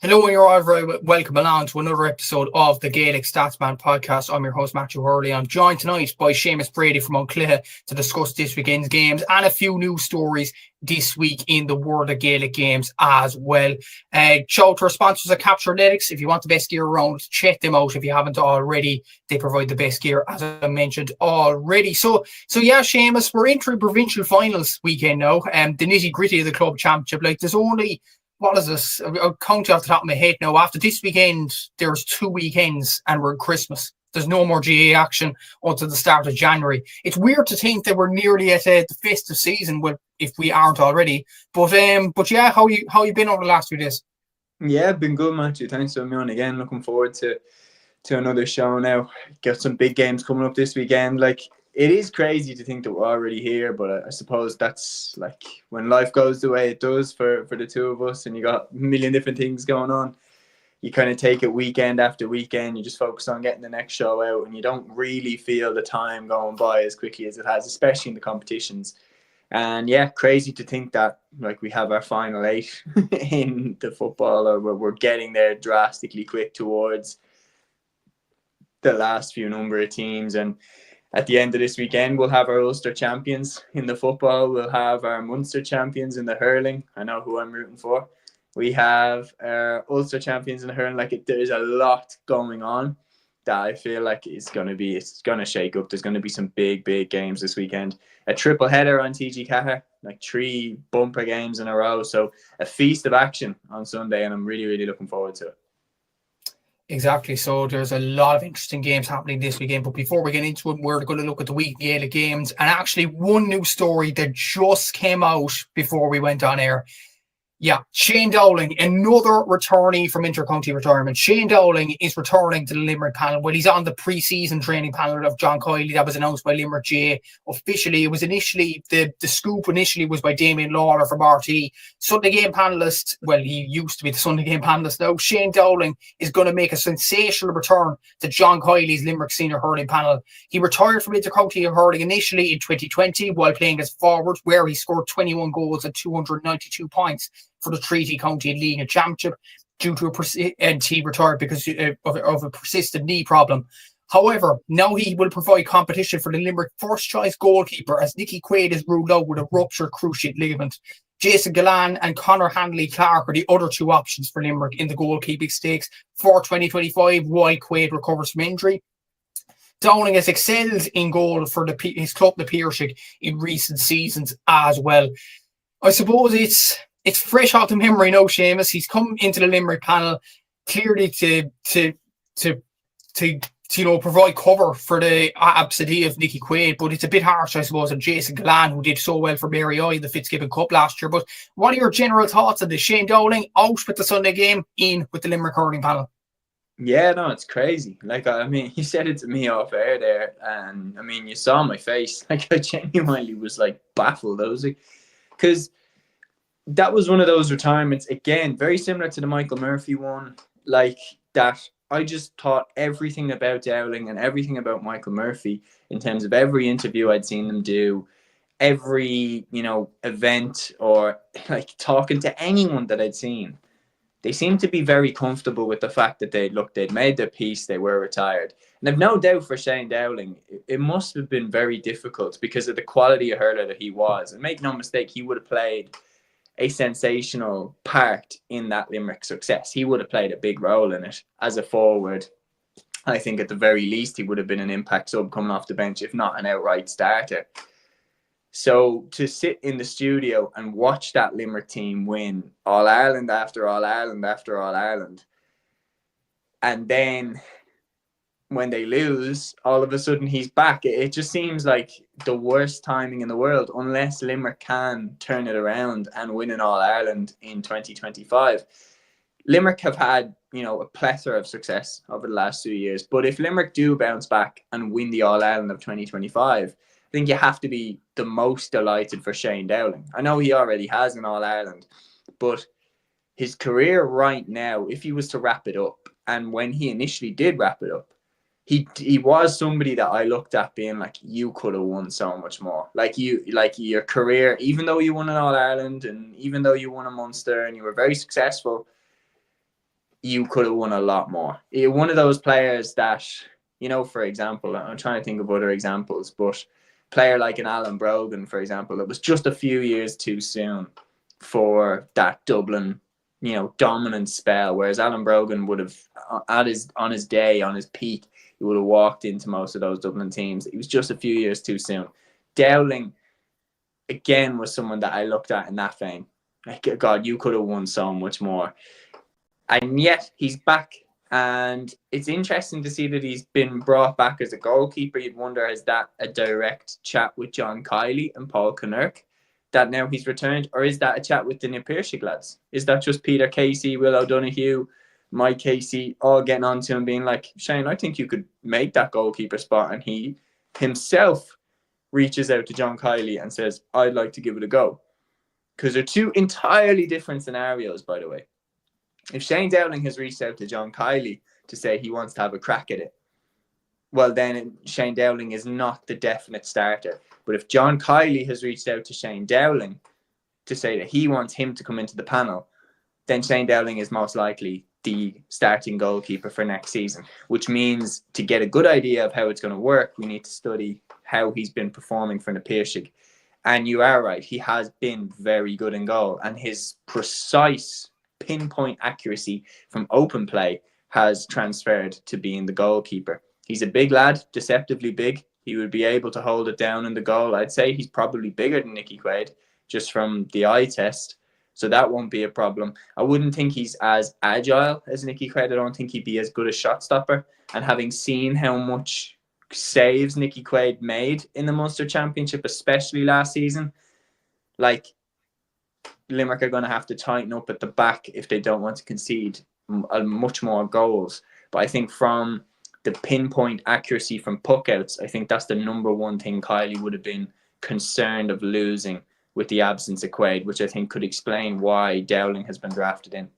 Hello, and you're all very welcome along to another episode of the Gaelic Statsman podcast. I'm your host, Matthew Hurley. I'm joined tonight by Seamus Brady from An Cluiche to discuss this weekend's games and a few news stories this week in the world of Gaelic games as well. Shout out to our sponsors at Capture Athletics. If you want the best gear around, check them out if you haven't already. They provide the best gear, as I mentioned already. So yeah, Seamus, we're entering provincial finals weekend now. The nitty gritty of the club championship. Like, there's only, what is this? I'll count you off the top of my head now. After this weekend, there's 2 weekends and we're in Christmas. There's no more GA action until the start of January. It's weird to think that we're nearly at the festive season, if we aren't already. But yeah, how you been over the last few days? Yeah, been good, Matthew. Thanks for having me on again. Looking forward to another show now. Got some big games coming up this weekend. Like, it is crazy to think that we're already here, but I suppose that's like when life goes the way it does for the two of us, and you got a million different things going on. You kind of take it weekend after weekend. You just focus on getting the next show out, and you don't really feel the time going by as quickly as it has, especially in the competitions. And yeah, crazy to think that like we have our final 8 in the football, or we're getting there drastically quick towards the last few number of teams. And at the end of this weekend, we'll have our Ulster champions in the football. We'll have our Munster champions in the hurling. I know who I'm rooting for. We have our Ulster champions in the hurling. Like, there's a lot going on that I feel like it's going to shake up. There's going to be some big games this weekend. A triple header on TG4, like 3 bumper games in a row. So a feast of action on Sunday, and I'm really looking forward to it. Exactly. So there's a lot of interesting games happening this weekend. But before we get into it, we're going to look at the week Gaelic games. And actually, one new story that just came out before we went on air. Yeah, Shane Dowling, another returnee from intercounty retirement. Shane Dowling is returning to the Limerick panel. Well, he's on the pre-season training panel of John Coyley that was announced by Limerick GA. Officially, it was initially, the scoop initially was by Damien Lawler from RT. Sunday game panellist, well, he used to be the Sunday game panellist now. Shane Dowling is going to make a sensational return to John Coyley's Limerick senior hurling panel. He retired from intercounty hurling initially in 2020 while playing as forward, where he scored 21 goals and 292 points for the Treaty County League and Championship due to and he retired because of a persistent knee problem. However, now he will provide competition for the Limerick first choice goalkeeper as Nicky Quaid is ruled out with a ruptured cruciate ligament. Jason Gallan and Conor Hanley-Clark are the other 2 options for Limerick in the goalkeeping stakes for 2025 while Quaid recovers from injury. Dowling has excelled in goal for his club, the Pearses, in recent seasons as well. I suppose it's fresh out of memory now, Seamus. He's come into the Limerick panel clearly to provide cover for the absentee of Nicky Quaid, but it's a bit harsh, I suppose, on Jason Gallan, who did so well for Mary I in the Fitzgibbon Cup last year. But what are your general thoughts on this? Shane Dowling out with the Sunday game, in with the Limerick hurling panel? Yeah, no, it's crazy. Like, I mean, you said it to me off air there, and I mean, you saw my face. Like, I genuinely was like baffled. I was like, because that was one of those retirements, again, very similar to the Michael Murphy one, like that. I just thought everything about Dowling and everything about Michael Murphy in terms of every interview I'd seen them do, every, event, or like talking to anyone that I'd seen. They seemed to be very comfortable with the fact that they'd made their peace, they were retired. And I've no doubt for Shane Dowling, it must have been very difficult because of the quality of hurler that he was. And make no mistake, he would have played a sensational part in that Limerick success. He would have played a big role in it as a forward. I think at the very least, he would have been an impact sub coming off the bench, if not an outright starter. So to sit in the studio and watch that Limerick team win All Ireland after All Ireland after All Ireland, and then when they lose, all of a sudden he's back. It just seems like the worst timing in the world, unless Limerick can turn it around and win an All Ireland in 2025. Limerick have had, a plethora of success over the last 2 years. But if Limerick do bounce back and win the All Ireland of 2025, I think you have to be the most delighted for Shane Dowling. I know he already has an All Ireland, but his career right now, if he was to wrap it up, and when he initially did wrap it up, he was somebody that I looked at being like, you could have won so much more. Like your career, even though you won an All Ireland and even though you won a Munster and you were very successful, you could have won a lot more. You're one of those players that, you know, for example, I'm trying to think of other examples, but a player like an Alan Brogan, for example, it was just a few years too soon for that Dublin, you know, dominant spell, whereas Alan Brogan would have, on his day, on his peak, he would have walked into most of those Dublin teams. He was just a few years too soon. Dowling, again, was someone that I looked at in that vein. Like, God, you could have won so much more. And yet he's back. And it's interesting to see that he's been brought back as a goalkeeper. You'd wonder, is that a direct chat with John Kiley and Paul Kinnerk that now he's returned? Or is that a chat with the New Pearshig lads? Is that just Peter Casey, Will O'Donoghue, Mike Casey all getting on to him being like, Shane, I think you could make that goalkeeper spot. And he himself reaches out to John Kiley and says, I'd like to give it a go. Because they're two entirely different scenarios, by the way. If Shane Dowling has reached out to John Kiley to say he wants to have a crack at it, well, then Shane Dowling is not the definite starter. But if John Kiley has reached out to Shane Dowling to say that he wants him to come into the panel, then Shane Dowling is most likely the starting goalkeeper for next season, which means to get a good idea of how it's going to work, we need to study how he's been performing for Na Piarsaigh. And you are right, he has been very good in goal, and his precise pinpoint accuracy from open play has transferred to being the goalkeeper. He's a big lad, deceptively big. He would be able to hold it down in the goal. I'd say he's probably bigger than Nicky Quaid, just from the eye test. So that won't be a problem. I wouldn't think he's as agile as Nicky Quaid. I don't think he'd be as good a shot stopper. And having seen how much saves Nicky Quaid made in the Munster Championship, especially last season, like, Limerick are going to have to tighten up at the back if they don't want to concede much more goals. But I think from the pinpoint accuracy from puckouts, I think that's the number one thing Kiley would have been concerned of losing with the absence of Quaid, which I think could explain why Dowling has been drafted in.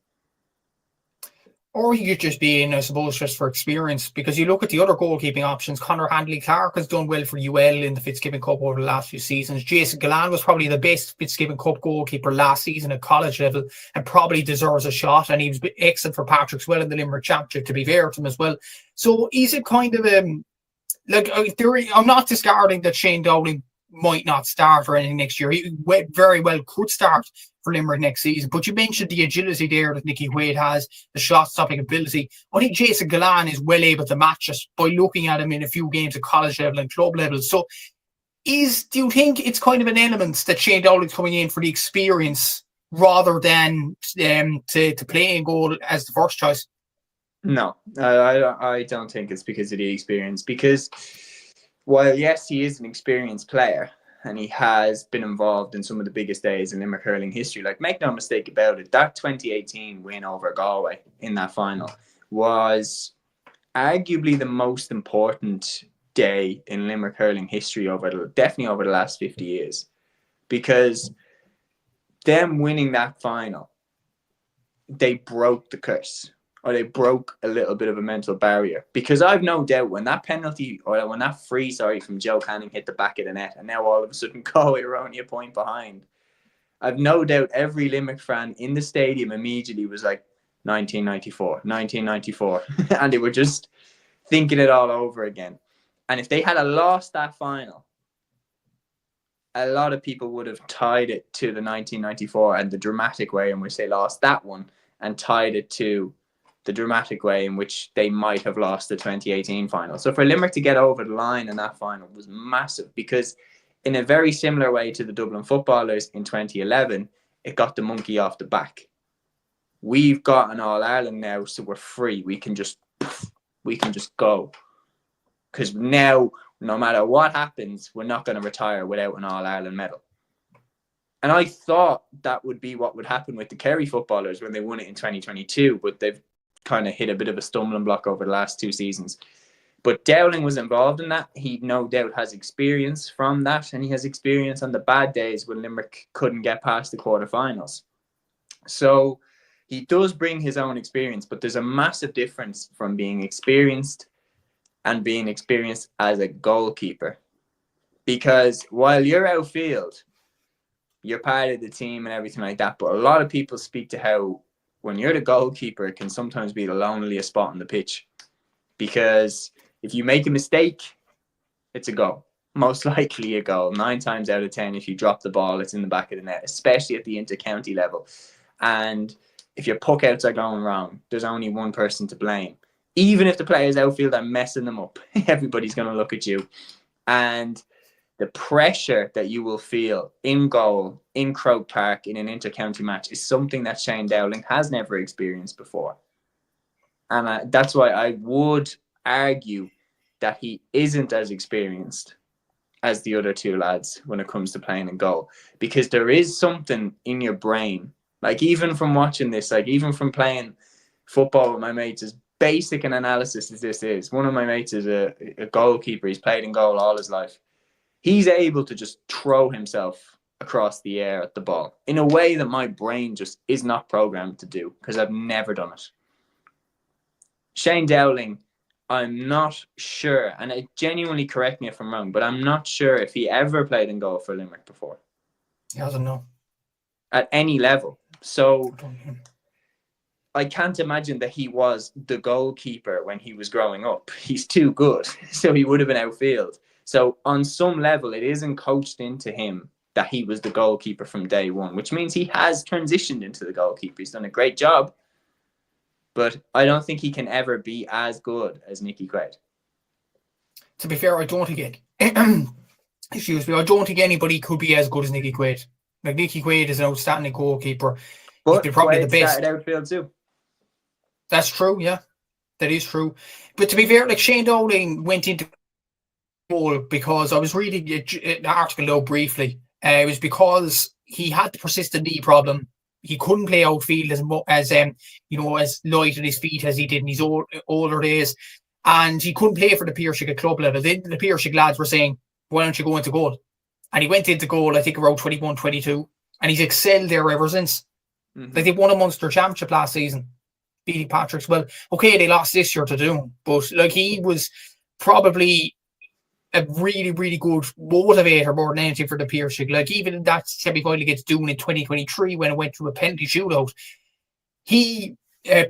Or he could just be in, I suppose, just for experience. Because you look at the other goalkeeping options, Conor Handley-Clark has done well for UL in the Fitzgibbon Cup over the last few seasons. Jason Gallan was probably the best Fitzgibbon Cup goalkeeper last season at college level and probably deserves a shot. And he was excellent for Patrick as well in the Limerick Championship, to be fair to him as well. So is it kind of, I'm not discarding that Shane Dowling might not start or anything next year. He very well could start for Limerick next season. But you mentioned the agility there that Nicky Quaid has, the shot-stopping ability. I think Jason Gallan is well able to match us by looking at him in a few games at college level and club level. So do you think it's kind of an element that Shane Dowling's coming in for the experience rather than to play in goal as the first choice? No, I don't think it's because of the experience. Because while, yes, he is an experienced player, and he has been involved in some of the biggest days in Limerick hurling history. Like, make no mistake about it, that 2018 win over Galway in that final was arguably the most important day in Limerick hurling history definitely over the last 50 years. Because them winning that final, they broke the curse. Or they broke a little bit of a mental barrier. Because I've no doubt when that penalty, or when that free, from Joe Canning hit the back of the net, and now all of a sudden Galway are only a point behind, I've no doubt every Limerick fan in the stadium immediately was like, 1994, 1994. And they were just thinking it all over again. And if they had lost that final, a lot of people would have tied it to the 1994 and the dramatic way in which they lost that one, and tied it to the dramatic way in which they might have lost the 2018 final. So for Limerick to get over the line in that final was massive, because in a very similar way to the Dublin footballers in 2011, it got the monkey off the back. We've got an All-Ireland now, so we're free. We can just go. Because now, no matter what happens, we're not going to retire without an All-Ireland medal. And I thought that would be what would happen with the Kerry footballers when they won it in 2022, but they've kind of hit a bit of a stumbling block over the last two seasons. But Dowling was involved in that. He no doubt has experience from that, and he has experience on the bad days when Limerick couldn't get past the quarterfinals. So he does bring his own experience, but there's a massive difference from being experienced and being experienced as a goalkeeper. Because while you're outfield, you're part of the team and everything like that, but a lot of people speak to how when you're the goalkeeper, it can sometimes be the loneliest spot on the pitch, because if you make a mistake, it's a goal. Most likely a goal. 9 times out of 10, if you drop the ball, it's in the back of the net, especially at the inter-county level. And if your puck outs are going wrong, there's only one person to blame. Even if the players outfield are messing them up, everybody's going to look at you. And the pressure that you will feel in goal, in Croke Park, in an inter-county match is something that Shane Dowling has never experienced before. And that's why I would argue that he isn't as experienced as the other two lads when it comes to playing in goal. Because there is something in your brain, like even from watching this, like even from playing football with my mates, as basic an analysis as this is, one of my mates is a goalkeeper. He's played in goal all his life. He's able to just throw himself across the air at the ball in a way that my brain just is not programmed to do, because I've never done it. Shane Dowling, I'm not sure, and it genuinely, correct me if I'm wrong, but I'm not sure if he ever played in goal for Limerick before. He hasn't, no. At any level. So I can't imagine that he was the goalkeeper when he was growing up. He's too good, so he would have been outfield. So on some level, it isn't coached into him that he was the goalkeeper from day one, which means he has transitioned into the goalkeeper. He's done a great job, but I don't think he can ever be as good as Nicky Quaid. To be fair, I don't think excuse me, I don't think anybody could be as good as Nicky Quaid. Like, Nicky Quaid is an outstanding goalkeeper. But he's been probably Quaid the best. Started outfield too. That's true, yeah. That is true. But to be fair, like, Shane Dowling went into goal because I was reading an article though briefly. It was because he had the persistent knee problem. He couldn't play outfield as light on his feet as he did in his older days, and he couldn't play for the Pearses at club level. The Pearses lads were saying, "Why don't you go into goal?" And he went into goal, I think, around 21, 22, and he's excelled there ever since. Mm-hmm. Like, they won a Munster championship last season, beating Patrick's. Well, okay, they lost this year to Doom, but like, he was probably a really, really good motivator more than anything for the Pearses. Like, even in that semi-final against Doon in 2023, when it went to a penalty shootout, he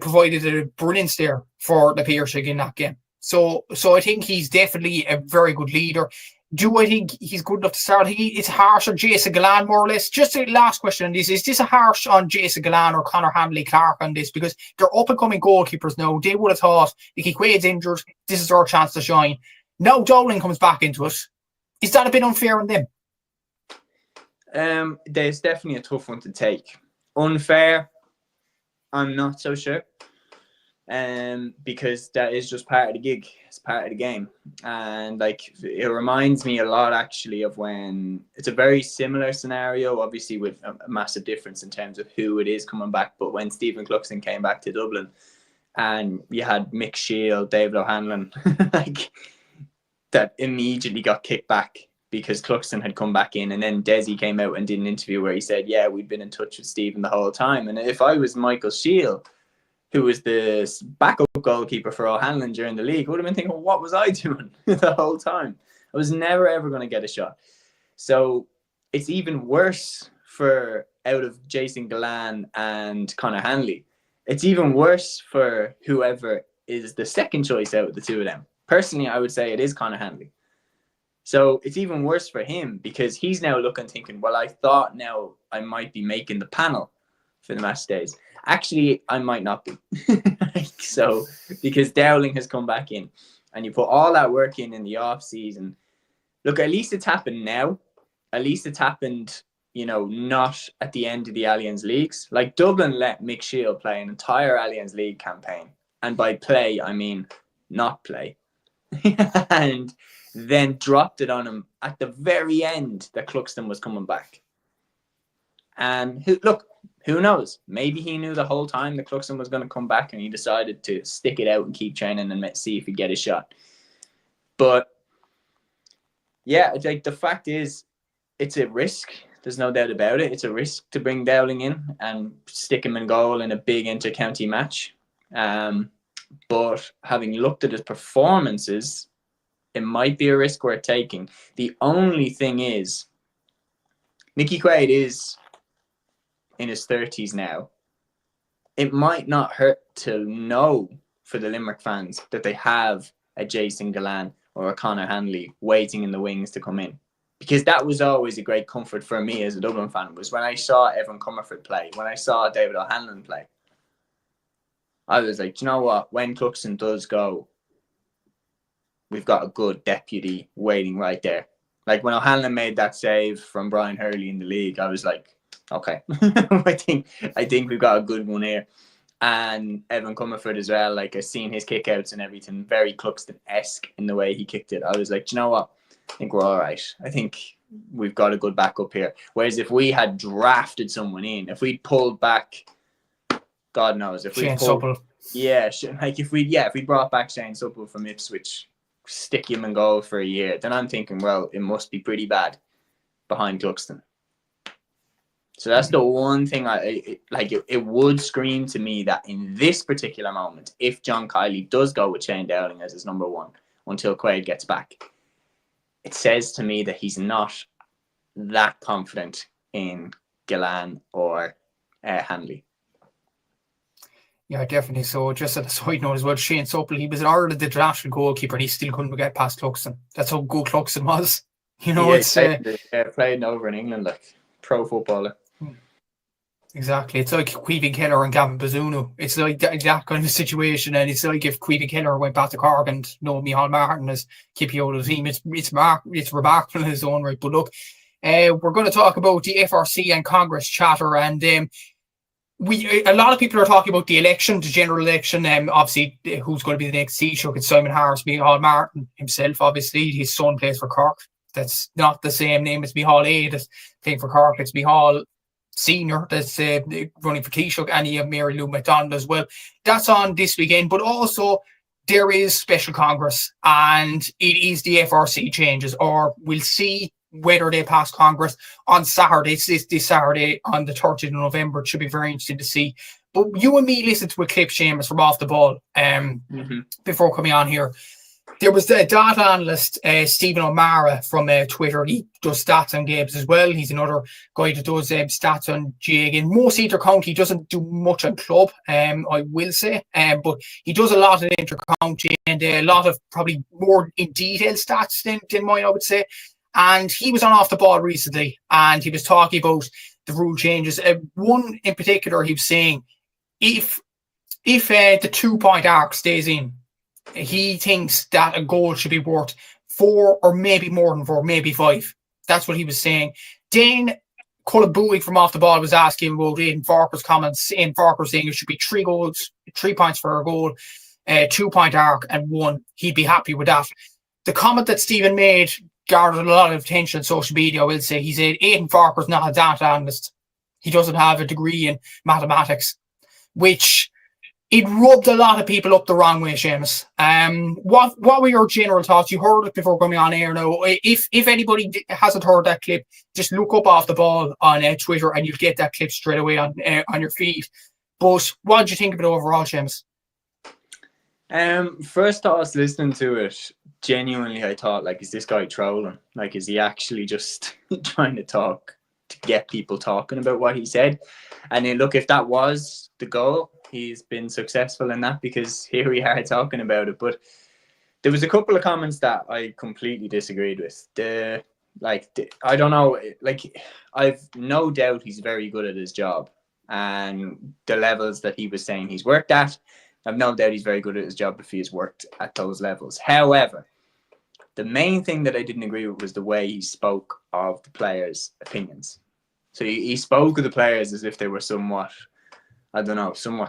provided a brilliance there for the Pearses in that game. So I think he's definitely a very good leader. Do I think he's good enough to start? It's harsh on Jason Gallan, more or less. Just a last question on this. Is this a harsh on Jason Gallan or Conor Hanley-Clark on this? Because they're up-and-coming goalkeepers now. They would have thought, Nicky Quaid's injured, this is our chance to shine. Now Dowling comes back into it. Is that a bit unfair on them? There's definitely a tough one to take. Unfair, I'm not so sure. Because that is just part of the gig. It's part of the game. And like, it reminds me a lot actually of when it's a very similar scenario, obviously with a massive difference in terms of who it is coming back. But when Stephen Cluxton came back to Dublin and you had Mick Shield, David O'Hanlon, like, that immediately got kicked back because Cluxton had come back in, and then Desi came out and did an interview where he said, yeah, we'd been in touch with Stephen the whole time. And if I was Michael Shield, who was the backup goalkeeper for O'Hanlon during the league, I would have been thinking, what was I doing the whole time? I was never, ever going to get a shot. So it's even worse for, out of Jason Gallan and Conor Hanley, it's even worse for whoever is the second choice out of the two of them. Personally, I would say it is Conor Hanley. So it's even worse for him because he's now looking, thinking, well, I thought now I might be making the panel for the match days. Actually, I might not be. So, because Dowling has come back in and you put all that work in the off season. Look, at least it's happened now. At least it's happened, not at the end of the Allianz Leagues. Like, Dublin let Mick Shield play an entire Allianz League campaign. And by play, I mean not play. And then dropped it on him at the very end that Cluxton was coming back. And who knows? Maybe he knew the whole time that Cluxton was going to come back and he decided to stick it out and keep training and see if he'd get a shot. But yeah, like, the fact is, it's a risk. There's no doubt about it. It's a risk to bring Dowling in and stick him in goal in a big inter-county match. But having looked at his performances, it might be a risk worth taking. The only thing is, Nicky Quaid is in his 30s now. it might not hurt to know for the Limerick fans that they have a Jason Gallan or a Conor Hanley waiting in the wings to come in. Because that was always a great comfort for me as a Dublin fan, was when I saw Evan Comerford play, when I saw David O'Hanlon play. I was like, do you know what? When Cluxton does go, we've got a good deputy waiting right there. Like when O'Hanlon made that save from Brian Hurley in the league, I was like, okay, I think we've got a good one here. And Evan Comerford as well, like I've seen his kickouts and everything, very Cluxton-esque in the way he kicked it. I was like, do you know what? I think we're all right. I think we've got a good backup here. Whereas if we had drafted someone in, if we'd pulled back, God knows, if we pulled, if we brought back Shane Supple from Ipswich, stick him in goal for a year, then I'm thinking, well, it must be pretty bad behind Cluxton. So that's the one thing it would scream to me that in this particular moment, if John Kiley does go with Shane Dowling as his number one until Quaid gets back, it says to me that he's not that confident in Gallan or Hanley. Yeah, definitely. So just as a side note as well, Shane Supple, he was an Ireland international goalkeeper and he still couldn't get past Cluxton. That's how good Cluxton was. You know, it's playing over in England, like pro footballer. Exactly. It's like Queevy Keller and Gavin Bazunu. It's like that kind of situation. And it's like if Queevy Keller went back to Cork and Micheál Martin as keeping out of the team, it's remarkable in his own right. But look, we're going to talk about the FRC and Congress Chatter, and a lot of people are talking about the election, the general election. Obviously, who's going to be the next Taoiseach? It's Simon Harris, Micheál Martin himself. Obviously, his son plays for Cork. That's not the same name as Micheál A. that's playing for Cork. It's Micheál Senior that's running for Taoiseach, and you have Mary Lou McDonald as well. That's on this weekend, but also there is special Congress, and it is the FRC changes, or we'll see whether they pass Congress on Saturday. It's this Saturday on the 30th of November. It should be very interesting to see. But you and me listened to a clip, Seamus, from Off the Ball before coming on here. There was the data analyst, Stephen O'Mara from Twitter. He does stats on games as well. He's another guy that does stats on GAA. In most inter-county, he doesn't do much on club, I will say. But he does a lot of inter-county and a lot of probably more in detail stats than mine, I would say. And he was on Off the Ball recently, and he was talking about the rule changes. One in particular, he was saying, if the 2-point arc stays in, he thinks that a goal should be worth 4 or maybe more than 4, maybe 5. That's what he was saying. Dane Cullabouig from Off the Ball was asking about Aidan Farker's comments. Aidan Farker saying it should be 3 goals, 3 points for a goal, 2-point arc and 1. He'd be happy with that. The comment that Stephen made garnered a lot of attention on social media, I will say. He said Aidan Farker's not a data analyst. He doesn't have a degree in mathematics, which it rubbed a lot of people up the wrong way, Seamus. What were your general thoughts? You heard it before coming on air now. If anybody hasn't heard that clip, just look up Off the Ball on Twitter and you'll get that clip straight away on your feed. But what did you think of it overall, Seamus? First thoughts listening to it, genuinely I thought, like, is this guy trolling? Like, is he actually just trying to talk to get people talking about what he said? And then look, if that was the goal, he's been successful in that, because here we are talking about it. But there was a couple of comments that I completely disagreed with. I don't know, like, I've no doubt he's very good at his job, and the levels that he was saying he's worked at, I've no doubt he's very good at his job if he has worked at those levels. However, the main thing that I didn't agree with was the way he spoke of the players' opinions. So he spoke of the players as if they were somewhat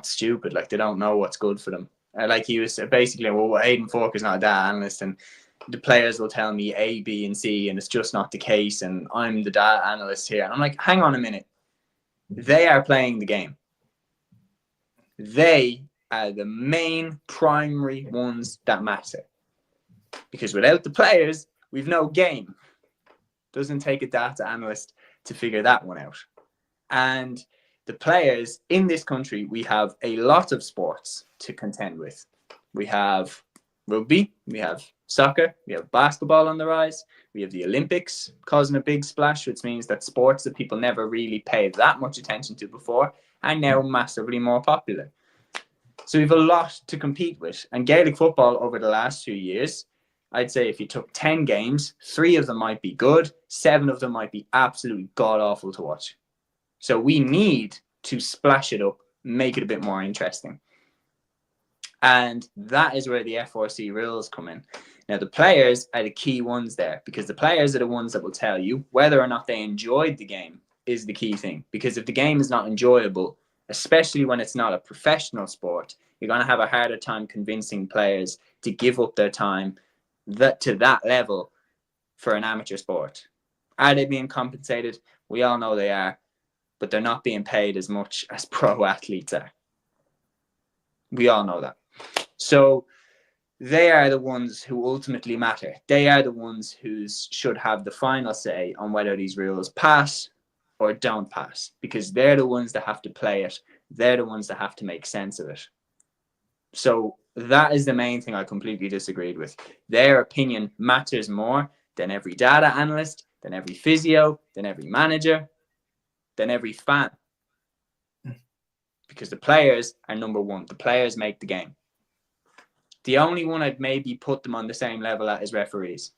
stupid, like they don't know what's good for them. Like he was basically, well, Aidan Farker's not a data analyst, and the players will tell me A, B, and C, and it's just not the case, and I'm the data analyst here. And I'm like, hang on a minute. They are playing the game. They are the main primary ones that matter. Because without the players, we've no game. Doesn't take a data analyst to figure that one out. And the players in this country, we have a lot of sports to contend with. We have rugby, we have soccer, we have basketball on the rise, we have the Olympics causing a big splash, which means that sports that people never really paid that much attention to before are now massively more popular. So we have a lot to compete with. And Gaelic football over the last 2 years, I'd say if you took 10 games, 3 of them might be good, 7 of them might be absolutely god-awful to watch. So we need to splash it up, make it a bit more interesting. And that is where the FRC rules come in. Now, the players are the key ones there, because the players are the ones that will tell you whether or not they enjoyed the game is the key thing. Because if the game is not enjoyable, especially when it's not a professional sport, you're going to have a harder time convincing players to give up their time to that level for an amateur sport. Are they being compensated? We all know they are, but they're not being paid as much as pro athletes are. We all know that. So they are the ones who ultimately matter. They are the ones who should have the final say on whether these rules pass or don't pass, because they're the ones that have to play it. They're the ones that have to make sense of it. So that is the main thing I completely disagreed with. Their opinion matters more than every data analyst, than every physio, than every manager, than every fan. Because the players are number one. The players make the game. The only one I'd maybe put them on the same level at is referees.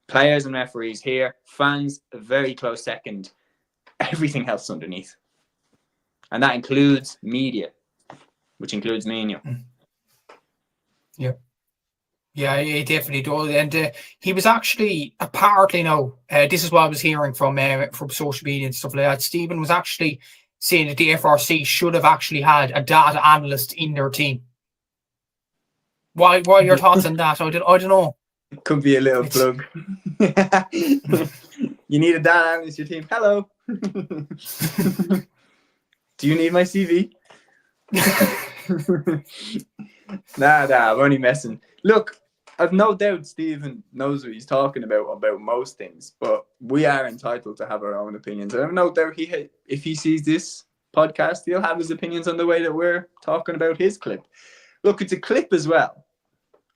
Players and referees here, fans a very close second, everything else underneath. And that includes media, which includes me and you. Yeah. Yeah, it definitely does. And he was actually, apparently now, this is what I was hearing from social media and stuff like that, Stephen was actually saying that the FRC should have actually had a data analyst in their team. What are your thoughts on that? I don't know. Could be a little plug. You need a data analyst in your team. Hello. Do you need my CV? Nah, I'm only messing. Look, I've no doubt Stephen knows what he's talking about most things, but we are entitled to have our own opinions. I have no doubt if he sees this podcast, he'll have his opinions on the way that we're talking about his clip. Look, it's a clip as well.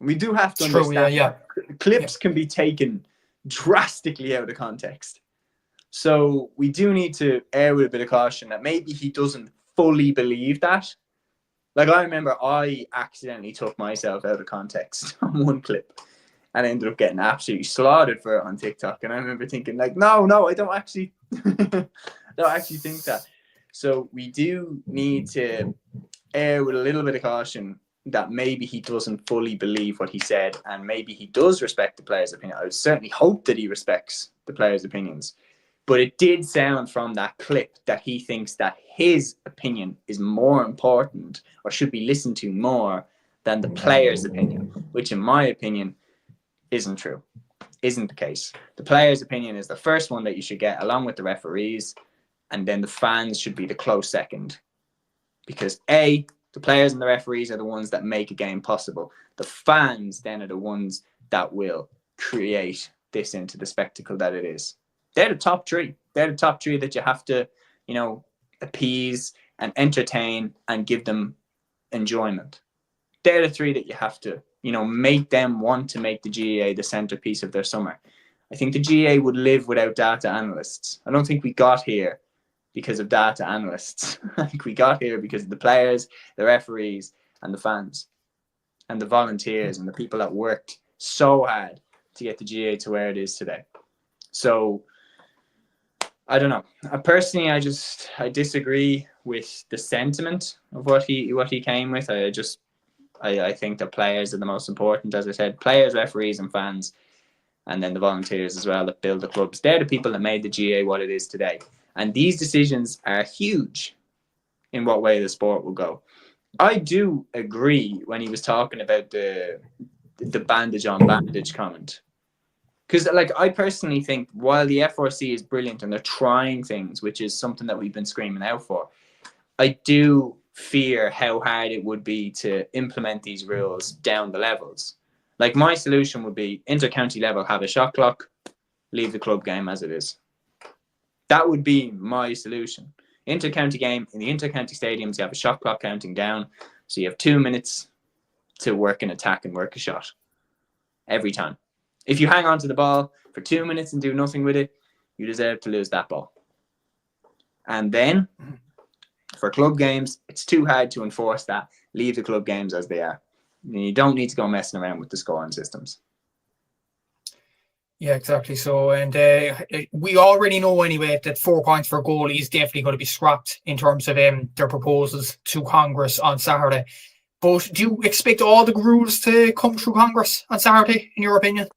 We do have to understand that clips can be taken drastically out of context. So we do need to err with a bit of caution that maybe he doesn't fully believe that. Like, I remember I accidentally took myself out of context on one clip and I ended up getting absolutely slaughtered for it on TikTok. And I remember thinking, like, no, I don't actually think that. So we do need to err with a little bit of caution that maybe he doesn't fully believe what he said, and maybe he does respect the players' opinion. I would certainly hope that he respects the players' opinions. But it did sound from that clip that he thinks that his opinion is more important or should be listened to more than the players' opinion, which in my opinion isn't true, isn't the case. The players' opinion is the first one that you should get, along with the referees, and then the fans should be the close second. Because the players and the referees are the ones that make a game possible. The fans then are the ones that will create this into the spectacle that it is. They're the top three. They're the top three that you have to, appease and entertain and give them enjoyment. They're the three that you have to, make them want to make the GAA the centerpiece of their summer. I think the GAA would live without data analysts. I don't think we got here because of data analysts. I think we got here because of the players, the referees, and the fans, and the volunteers, and the people that worked so hard to get the GAA to where it is today. So, I don't know. Personally, I disagree with the sentiment of what he came with. I think the players are the most important, as I said. Players, referees, and fans, and then the volunteers as well that build the clubs. They're the people that made the GAA what it is today. And these decisions are huge in what way the sport will go. I do agree when he was talking about the bandage on bandage comment. Because, I personally think while the FRC is brilliant and they're trying things, which is something that we've been screaming out for, I do fear how hard it would be to implement these rules down the levels. My solution would be inter-county level, have a shot clock, leave the club game as it is. That would be my solution. Inter-county game, in the inter-county stadiums, you have a shot clock counting down. So you have 2 minutes to work an attack and work a shot every time. If you hang on to the ball for 2 minutes and do nothing with it, you deserve to lose that ball. And then For club games, it's too hard to enforce that. Leave the club games as they are. You don't need to go messing around with the scoring systems. Yeah, exactly. So, and we already know anyway that 4 points for a goal is definitely going to be scrapped in terms of their proposals to Congress on Saturday. But do you expect all the rules to come through Congress on Saturday, in your opinion?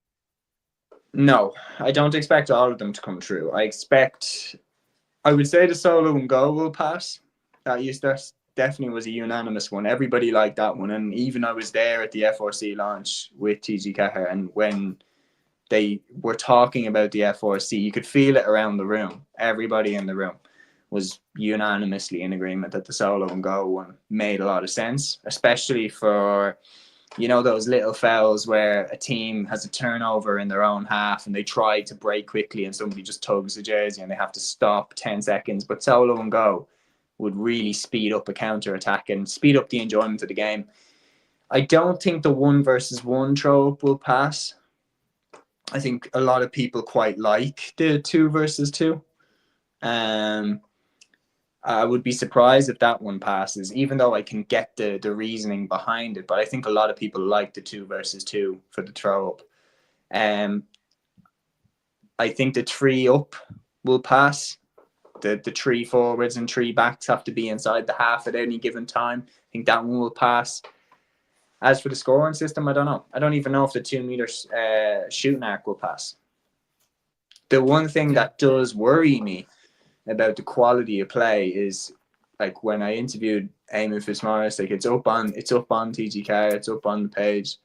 No, I don't expect all of them to come through. I would say the solo and go will pass. That definitely was a unanimous one. Everybody liked that one. And even I was there at the FRC launch with TG Caher, and when they were talking about the FRC, you could feel it around the room. Everybody in the room was unanimously in agreement that the solo and go one made a lot of sense, especially for, you know, those little fouls where a team has a turnover in their own half and they try to break quickly and somebody just tugs the jersey and they have to stop 10 seconds. But solo and go would really speed up a counter attack and speed up the enjoyment of the game. I don't think the 1 versus 1 throw up will pass. I think a lot of people quite like the 2 versus 2. I would be surprised if that one passes, even though I can get the reasoning behind it. But I think a lot of people like the 2 versus 2 for the throw up. I think the 3 up will pass. The 3 forwards and 3 backs have to be inside the half at any given time. I think that one will pass. As for the scoring system, I don't know. I don't even know if the 2 meters shooting arc will pass. The one thing that does worry me about the quality of play is, like, when I interviewed Eamon Fitzmaurice, like, it's up on TGK, it's up on the page,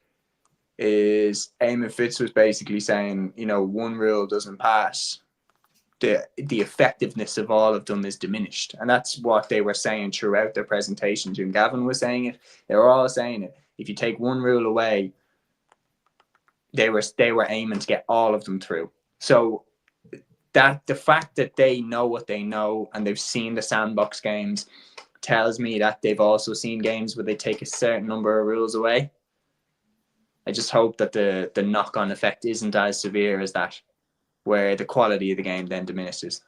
is Eamon Fitz was basically saying, you know, one rule doesn't pass, the effectiveness of all of them is diminished. And that's what they were saying throughout their presentation. Jim Gavin was saying it. They were all saying it. If you take one rule away, they were aiming to get all of them through. So that the fact that they know what they know and they've seen the sandbox games tells me that they've also seen games where they take a certain number of rules away. I just hope that the knock-on effect isn't as severe as that, where the quality of the game then diminishes.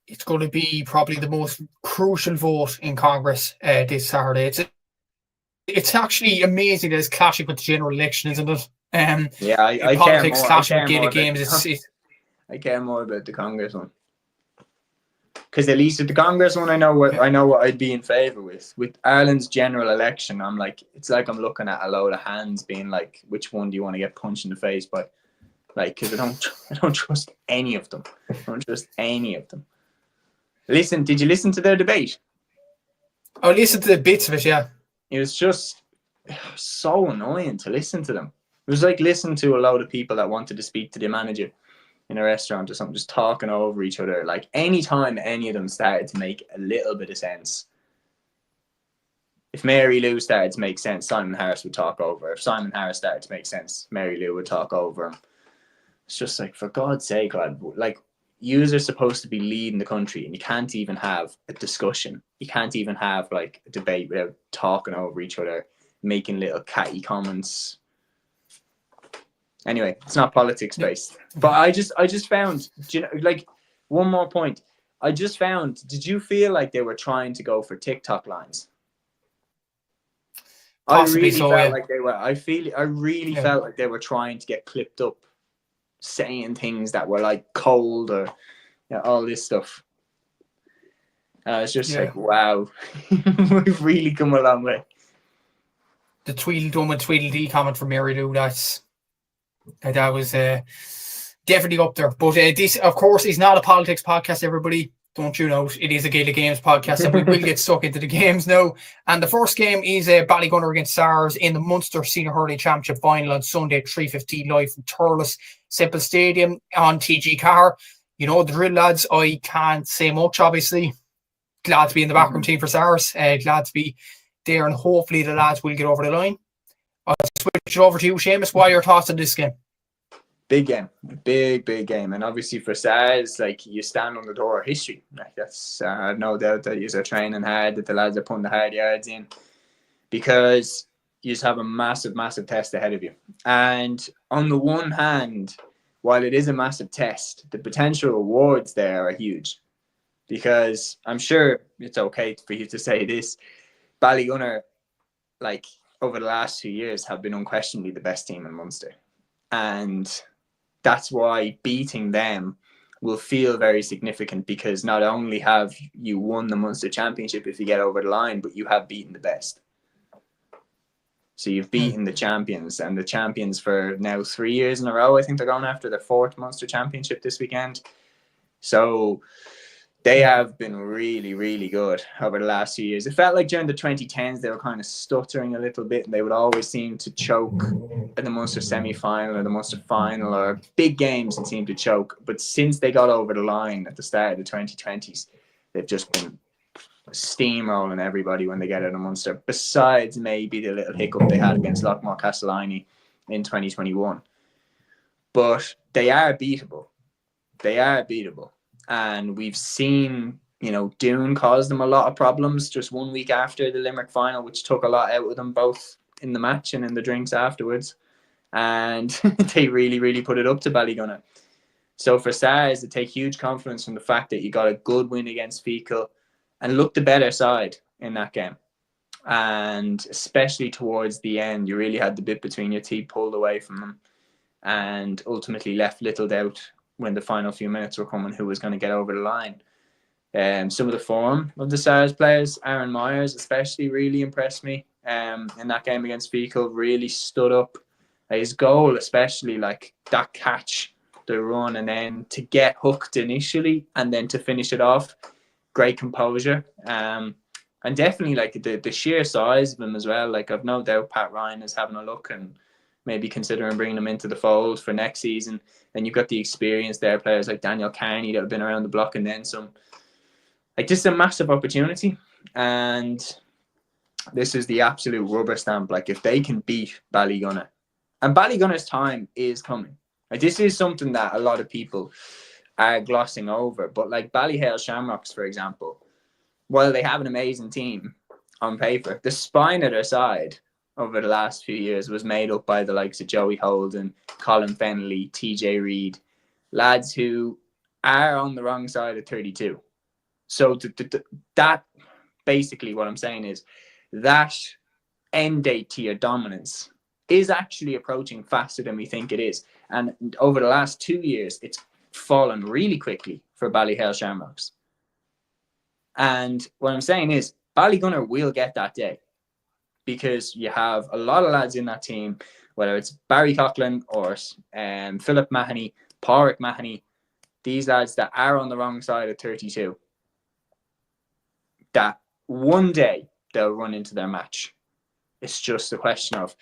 It's going to be probably the most crucial vote in Congress this Saturday. It's actually amazing that it's clashing with the general election, isn't it? I politics care more. clashing with Gaelic games. I care more about the Congress one, because at least with the Congress one, I know what I'd be in favour with. With Ireland's general election, I'm like, it's like I'm looking at a load of hands, being like, which one do you want to get punched in the face by? Like, because I don't trust any of them. I don't trust any of them. Did you listen to their debate? I listened to the bits of it, yeah. It was just so annoying to listen to them. It was like listening to a load of people that wanted to speak to the manager in a restaurant or something, just talking over each other. Like, anytime any of them started to make a little bit of sense, if Mary Lou started to make sense, Simon Harris would talk over. If Simon Harris started to make sense, Mary Lou would talk over him. It's just like, for God's sake, lad, like, yous are supposed to be leading the country and you can't even have a discussion. You can't even have, like, a debate without talking over each other, making little catty comments. Anyway, it's not politics based. But I just found, you know, like, one more point. I just found, did you feel like they were trying to go for TikTok lines? Possibly so, yeah. Like they were. I really felt like they were trying to get clipped up, saying things that were like cold or, you know, all this stuff. It's just like, wow, we've really come a long way. The Tweedledum and Tweedledee comment from Mary Lou, that was definitely up there. But this, of course, is not a politics podcast, everybody. Don't you know? It is a Gaelic Games podcast, and we will get stuck into the games now. And the first game is Ballygunner against Sars in the Munster Senior Hurling Championship final on Sunday, 3:15 live from Thurles Semple Stadium on TG Car. You know the drill, lads. I can't say much, obviously. Glad to be in the backroom team for Sars. Glad to be there, and hopefully the lads will get over the line. I'll switch it over to you, Seamus. What are your thoughts on this game? Big game, big game, and obviously for Sars, like, you stand on the door of history. Like, that's no doubt that you're training hard, that the lads are putting the hard yards in, because you just have a massive test ahead of you. And on the one hand, while it is a massive test, the potential rewards there are huge. because I'm sure it's okay for you to say this. Ballygunner, like over the last 2 years, have been unquestionably the best team in Munster. And that's why beating them will feel very significant, because not only have you won the Munster Championship if you get over the line, but you have beaten the best. So you've beaten the champions, and the champions for now 3 years in a row. I think they're going after their 4th Munster Championship this weekend. So they have been really, really good over the last few years. It felt like during the 2010s they were kind of stuttering a little bit, and they would always seem to choke in the Munster semi-final or the Munster final, or big games and seem to choke. But since they got over the line at the start of the 2020s, they've just been steamrolling everybody when they get out of Munster, besides maybe the little hiccup they had against Lockmore Castellani in 2021. But they are beatable. They are beatable. And we've seen, Doon caused them a lot of problems just 1 week after the Limerick final, which took a lot out of them, both in the match and in the drinks afterwards. And they really, really put it up to Ballygunner. So for Sars, to take huge confidence from the fact that you got a good win against Fecal and looked the better side in that game. And especially towards the end, you really had the bit between your teeth pulled away from them, and ultimately left little doubt when the final few minutes were coming who was going to get over the line. Some of the form of the Sars players, Aaron Myers especially, really impressed me in that game against Fecal. Really stood up. His goal especially, like that catch, the run, and then to get hooked initially and then to finish it off. Great composure. And definitely like the sheer size of him as well. Like I've no doubt Pat Ryan is having a look and maybe considering bringing him into the fold for next season. And you've got the experience there, players like Daniel Carney that have been around the block and then some. Like, just a massive opportunity. And this is the absolute rubber stamp. Like, if they can beat Ballygunner, and Ballygunner's time is coming. Like, this is something that a lot of people are glossing over. But like Ballyhale Shamrocks, for example, while they have an amazing team on paper, the spine of their side over the last few years was made up by the likes of Joey Holden, Colin Fennelly, TJ Reid, lads who are on the wrong side of 32. So that basically what I'm saying is that end date to your dominance is actually approaching faster than we think it is. And over the last 2 years, it's fallen really quickly for Ballyhale Shamrocks. And what I'm saying is Ballygunner will get that day, because you have a lot of lads in that team, whether it's Barry Coughlin or Philip Mahoney, Pádraig Mahoney, these lads that are on the wrong side of 32, that one day they'll run into their match. It's just a question of,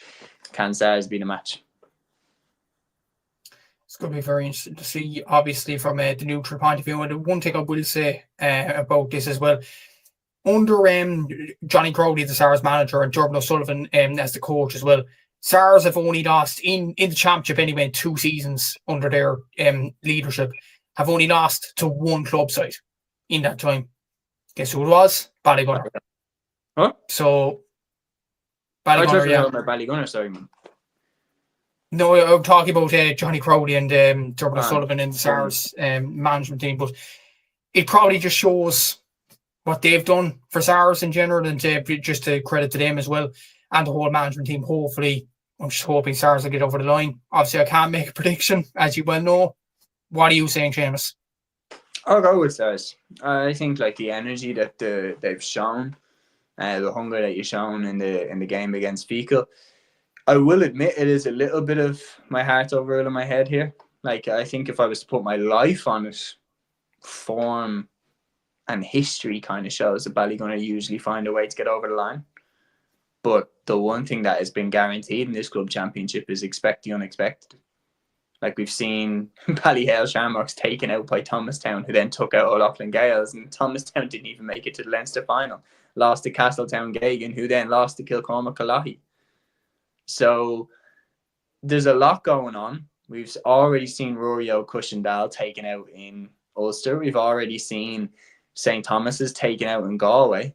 can Sars be the match? It's going to be very interesting to see, obviously, from the neutral point of view. And one thing I will say about this as well, under Johnny Crowley, the Sars manager, and Jordan O'Sullivan as the coach as well, Sars have only lost in the championship anyway, 2 seasons under their leadership, have only lost to one club side in that time. Guess who it was? Ballygunner. Huh? So, Ballygunner, yeah. Ballygunner, sorry. No, I'm talking about Johnny Crowley and Jordan O'Sullivan in the Sars management team, but it probably just shows what they've done for Sars in general, and just to credit to them as well, and the whole management team. Hopefully, I'm just hoping Sars will get over the line. Obviously, I can't make a prediction, as you well know. What are you saying, Seamus? I'll go with Sars. I think like the energy that they've shown, the hunger that you've shown in the game against Fecal. I will admit it is a little bit of my heart over in my head here. Like, I think if I was to put my life on it, form and history kind of shows that Ballygunner usually find a way to get over the line. But the one thing that has been guaranteed in this club championship is expect the unexpected. Like, we've seen Ballyhale Shamrocks taken out by Thomastown, who then took out O'Loughlin Gales, and Thomastown didn't even make it to the Leinster final. Lost to Castletown Gagan, who then lost to Kilcormac Killoughy. So there's a lot going on. We've already seen Rory O'Cushendall taken out in Ulster. We've already seen St. Thomas's taken out in Galway.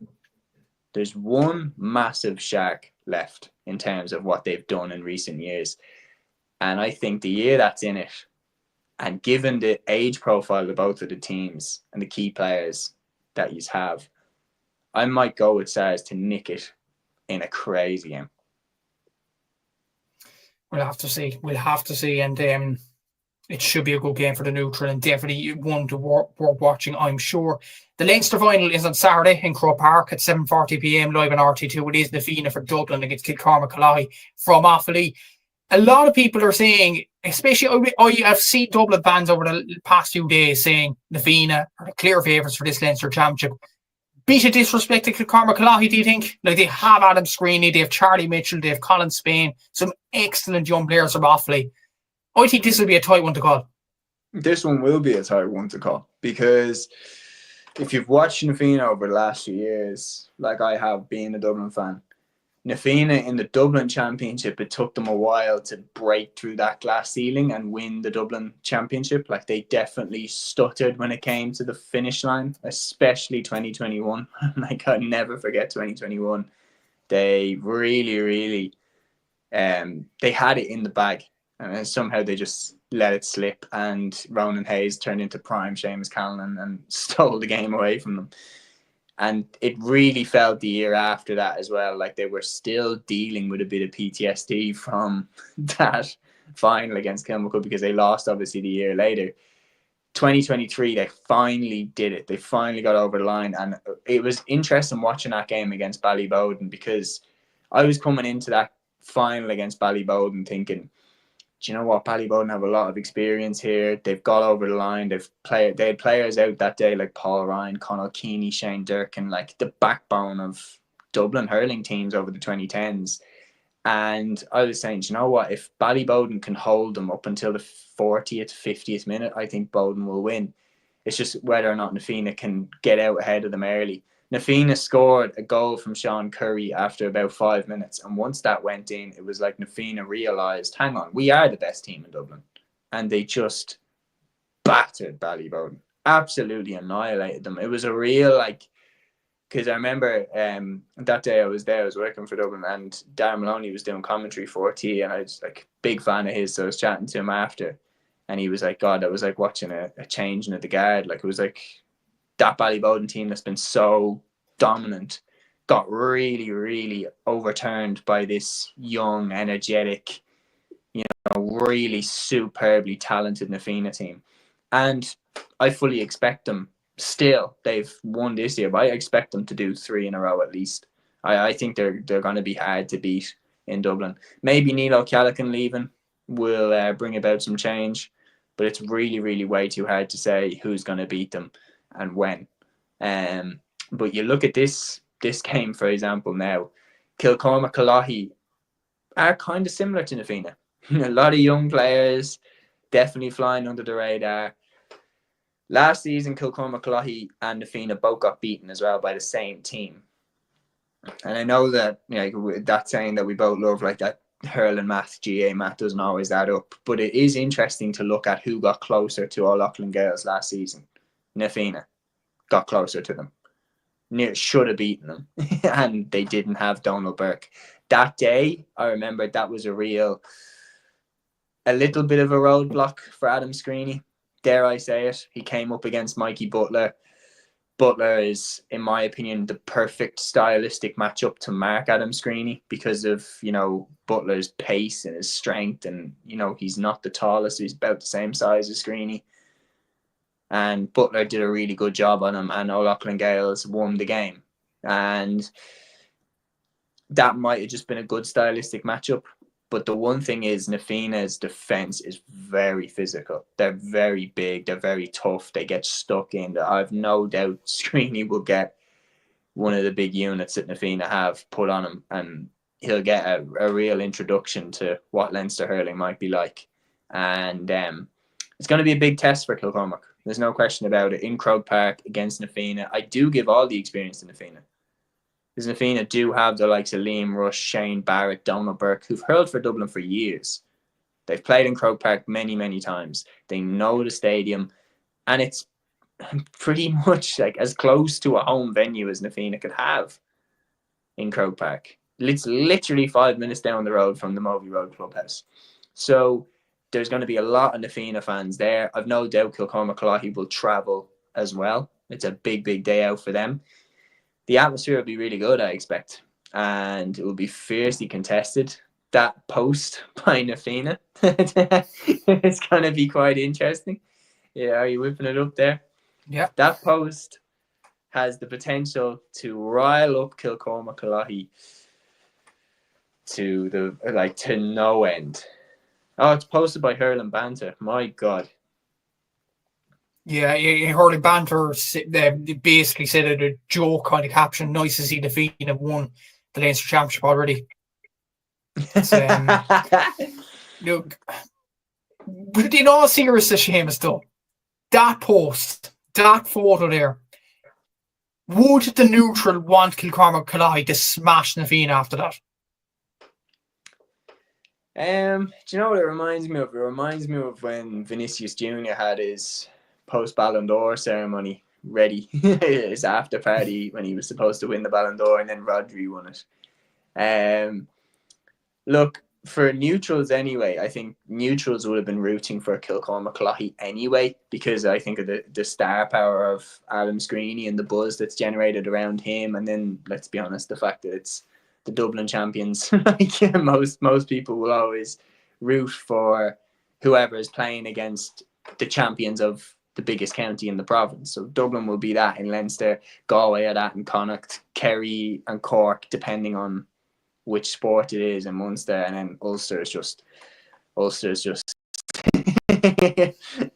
There's one massive shark left in terms of what they've done in recent years. And I think the year that's in it, and given the age profile of both of the teams and the key players, that you have, I might go with Sars to nick it in a crazy game. We'll have to see. And it should be a good game for the neutral, and definitely one to worth watching, I'm sure. The Leinster final is on Saturday in Croke Park at 7:40 p.m. live on RT2. It is the Fianna for Dublin against Kilcormac Cuala from Offaly. A lot of people are saying, especially I've seen Dublin fans over the past few days saying the Fianna are the clear favourites for this Leinster Championship. Bit of disrespect to Kilcormac Cuala, do you think? Like, they have Adam Screeney, they have Charlie Mitchell, they have Colin Spain, some excellent young players from Offaly. I think this will be a tight one to call. This one will be a tight one to call, because if you've watched Na Fianna over the last few years, like I have, being a Dublin fan, Na Fianna in the Dublin Championship, it took them a while to break through that glass ceiling and win the Dublin Championship. Like, they definitely stuttered when it came to the finish line, especially 2021. Like, I'll never forget 2021. They really, they had it in the bag. And somehow they just let it slip, and Ronan Hayes turned into prime Seamus Brady and stole the game away from them. And it really felt the year after that as well, like they were still dealing with a bit of PTSD from that final against Kilcormac, because they lost obviously the year later. 2023, they finally did it. They finally got over the line, and it was interesting watching that game against Ballyboden, because I was coming into that final against Ballyboden thinking, do you know what? Ballyboden have a lot of experience here. They've got over the line. They had players out that day like Paul Ryan, Conor Keeney, Shane Durkin, like the backbone of Dublin hurling teams over the 2010s. And I was saying, do you know what? If Ballyboden can hold them up until the 40th, 50th minute, I think Bowden will win. It's just whether or not Na Fianna can get out ahead of them early. Na Fianna scored a goal from Sean Curry after about 5 minutes. And once that went in, it was like Na Fianna realised, hang on, we are the best team in Dublin. And they just battered Ballyboden. Absolutely annihilated them. It was a real, like, because I remember that day I was there, I was working for Dublin, and Darren Maloney was doing commentary for RT, and I was like big fan of his, so I was chatting to him after. And he was like, God, that was like watching a changing of the guard. Like, it was like that Ballyboden team that's been so dominant got really overturned by this young, energetic, really superbly talented Na Fianna team. And I fully expect them, still, they've won this year, but I expect them to do 3 in a row at least. I think they're going to be hard to beat in Dublin. Maybe Neil O'Callaghan leaving will bring about some change, but it's really way too hard to say who's going to beat them and when. But you look at this game, for example, now, Kilcormac Cuala are kind of similar to Na Fianna. A lot of young players, definitely flying under the radar. Last season, Kilcormac Cuala and Na Fianna both got beaten as well by the same team. And I know that, that saying that we both love, like that hurling math, GA math doesn't always add up. But it is interesting to look at who got closer to O'Loughlin Gales last season. Na Fianna got closer to them. Should have beaten them. And they didn't have Donald Burke. That day, I remember that was a little bit of a roadblock for Adam Screeney. Dare I say it? He came up against Mikey Butler. Butler is, in my opinion, the perfect stylistic matchup to mark Adam Screeney because of, Butler's pace and his strength. And, he's not the tallest. He's about the same size as Screeney. And Butler did a really good job on him, and O'Loughlin Gales won the game. And that might have just been a good stylistic matchup. But the one thing is, Na Fianna's defence is very physical. They're very big. They're very tough. They get stuck in. I have no doubt Screeney will get one of the big units that Na Fianna have put on him, and he'll get a real introduction to what Leinster hurling might be like. And it's going to be a big test for Kilcormac. There's no question about it. In Croke Park against Na Fianna, I do give all the experience to Na Fianna. Because Na Fianna do have the likes of Liam Rush, Shane Barrett, Donald Burke, who've hurled for Dublin for years. They've played in Croke Park many times. They know the stadium, and it's pretty much like as close to a home venue as Na Fianna could have in Croke Park. It's literally 5 minutes down the road from the Movie Road Clubhouse. So there's going to be a lot of Na Fianna fans there. I've no doubt Kilcormac Cuala will travel as well. It's a big, big day out for them. The atmosphere will be really good, I expect. And it will be fiercely contested. That post by Nafina, it's going to be quite interesting. Yeah, are you whipping it up there? Yeah. That post has the potential to rile up Kilcormac Killoughy to no end. Oh, it's posted by Hurling Banter. My God. Yeah, Hurling Banter basically said it a joke kind of caption. Nice to see the Fianna have won the Leinster Championship already. Look, but in all seriousness, Seamus, though, that post, that photo there, would the neutral want Kilcormac Killoughy to smash the Fianna after that? Do you know what it reminds me of? It reminds me of when Vinicius Jr. had his post Ballon d'Or ceremony ready, his after party when he was supposed to win the Ballon d'Or, and then Rodri won it. Look, for neutrals anyway, I think neutrals would have been rooting for Kilcormac Killoughy anyway, because I think of the star power of Adam Screeney and the buzz that's generated around him, and then let's be honest, the fact that it's the Dublin champions. Like most people will always root for whoever is playing against the champions of the biggest county in the province. So Dublin will be that in Leinster, Galway are that in Connacht, Kerry and Cork, depending on which sport it is, in Munster, and then Ulster is just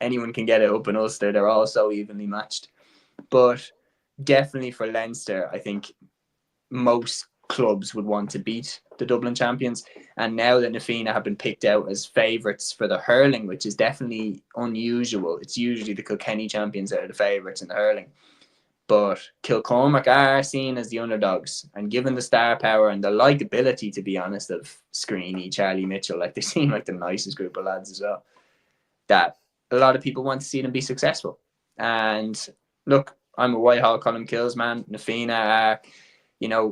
anyone can get it up in Ulster. They're all so evenly matched. But definitely for Leinster, I think most clubs would want to beat the Dublin champions. And now that Na Fianna have been picked out as favourites for the hurling, which is definitely unusual. It's usually the Kilkenny champions that are the favourites in the hurling. But Kilcormac are seen as the underdogs. And given the star power and the likability, to be honest, of Screeney, Charlie Mitchell, like they seem like the nicest group of lads as well, that a lot of people want to see them be successful. And look, I'm a Whitehall Column Kills man. Na Fianna are,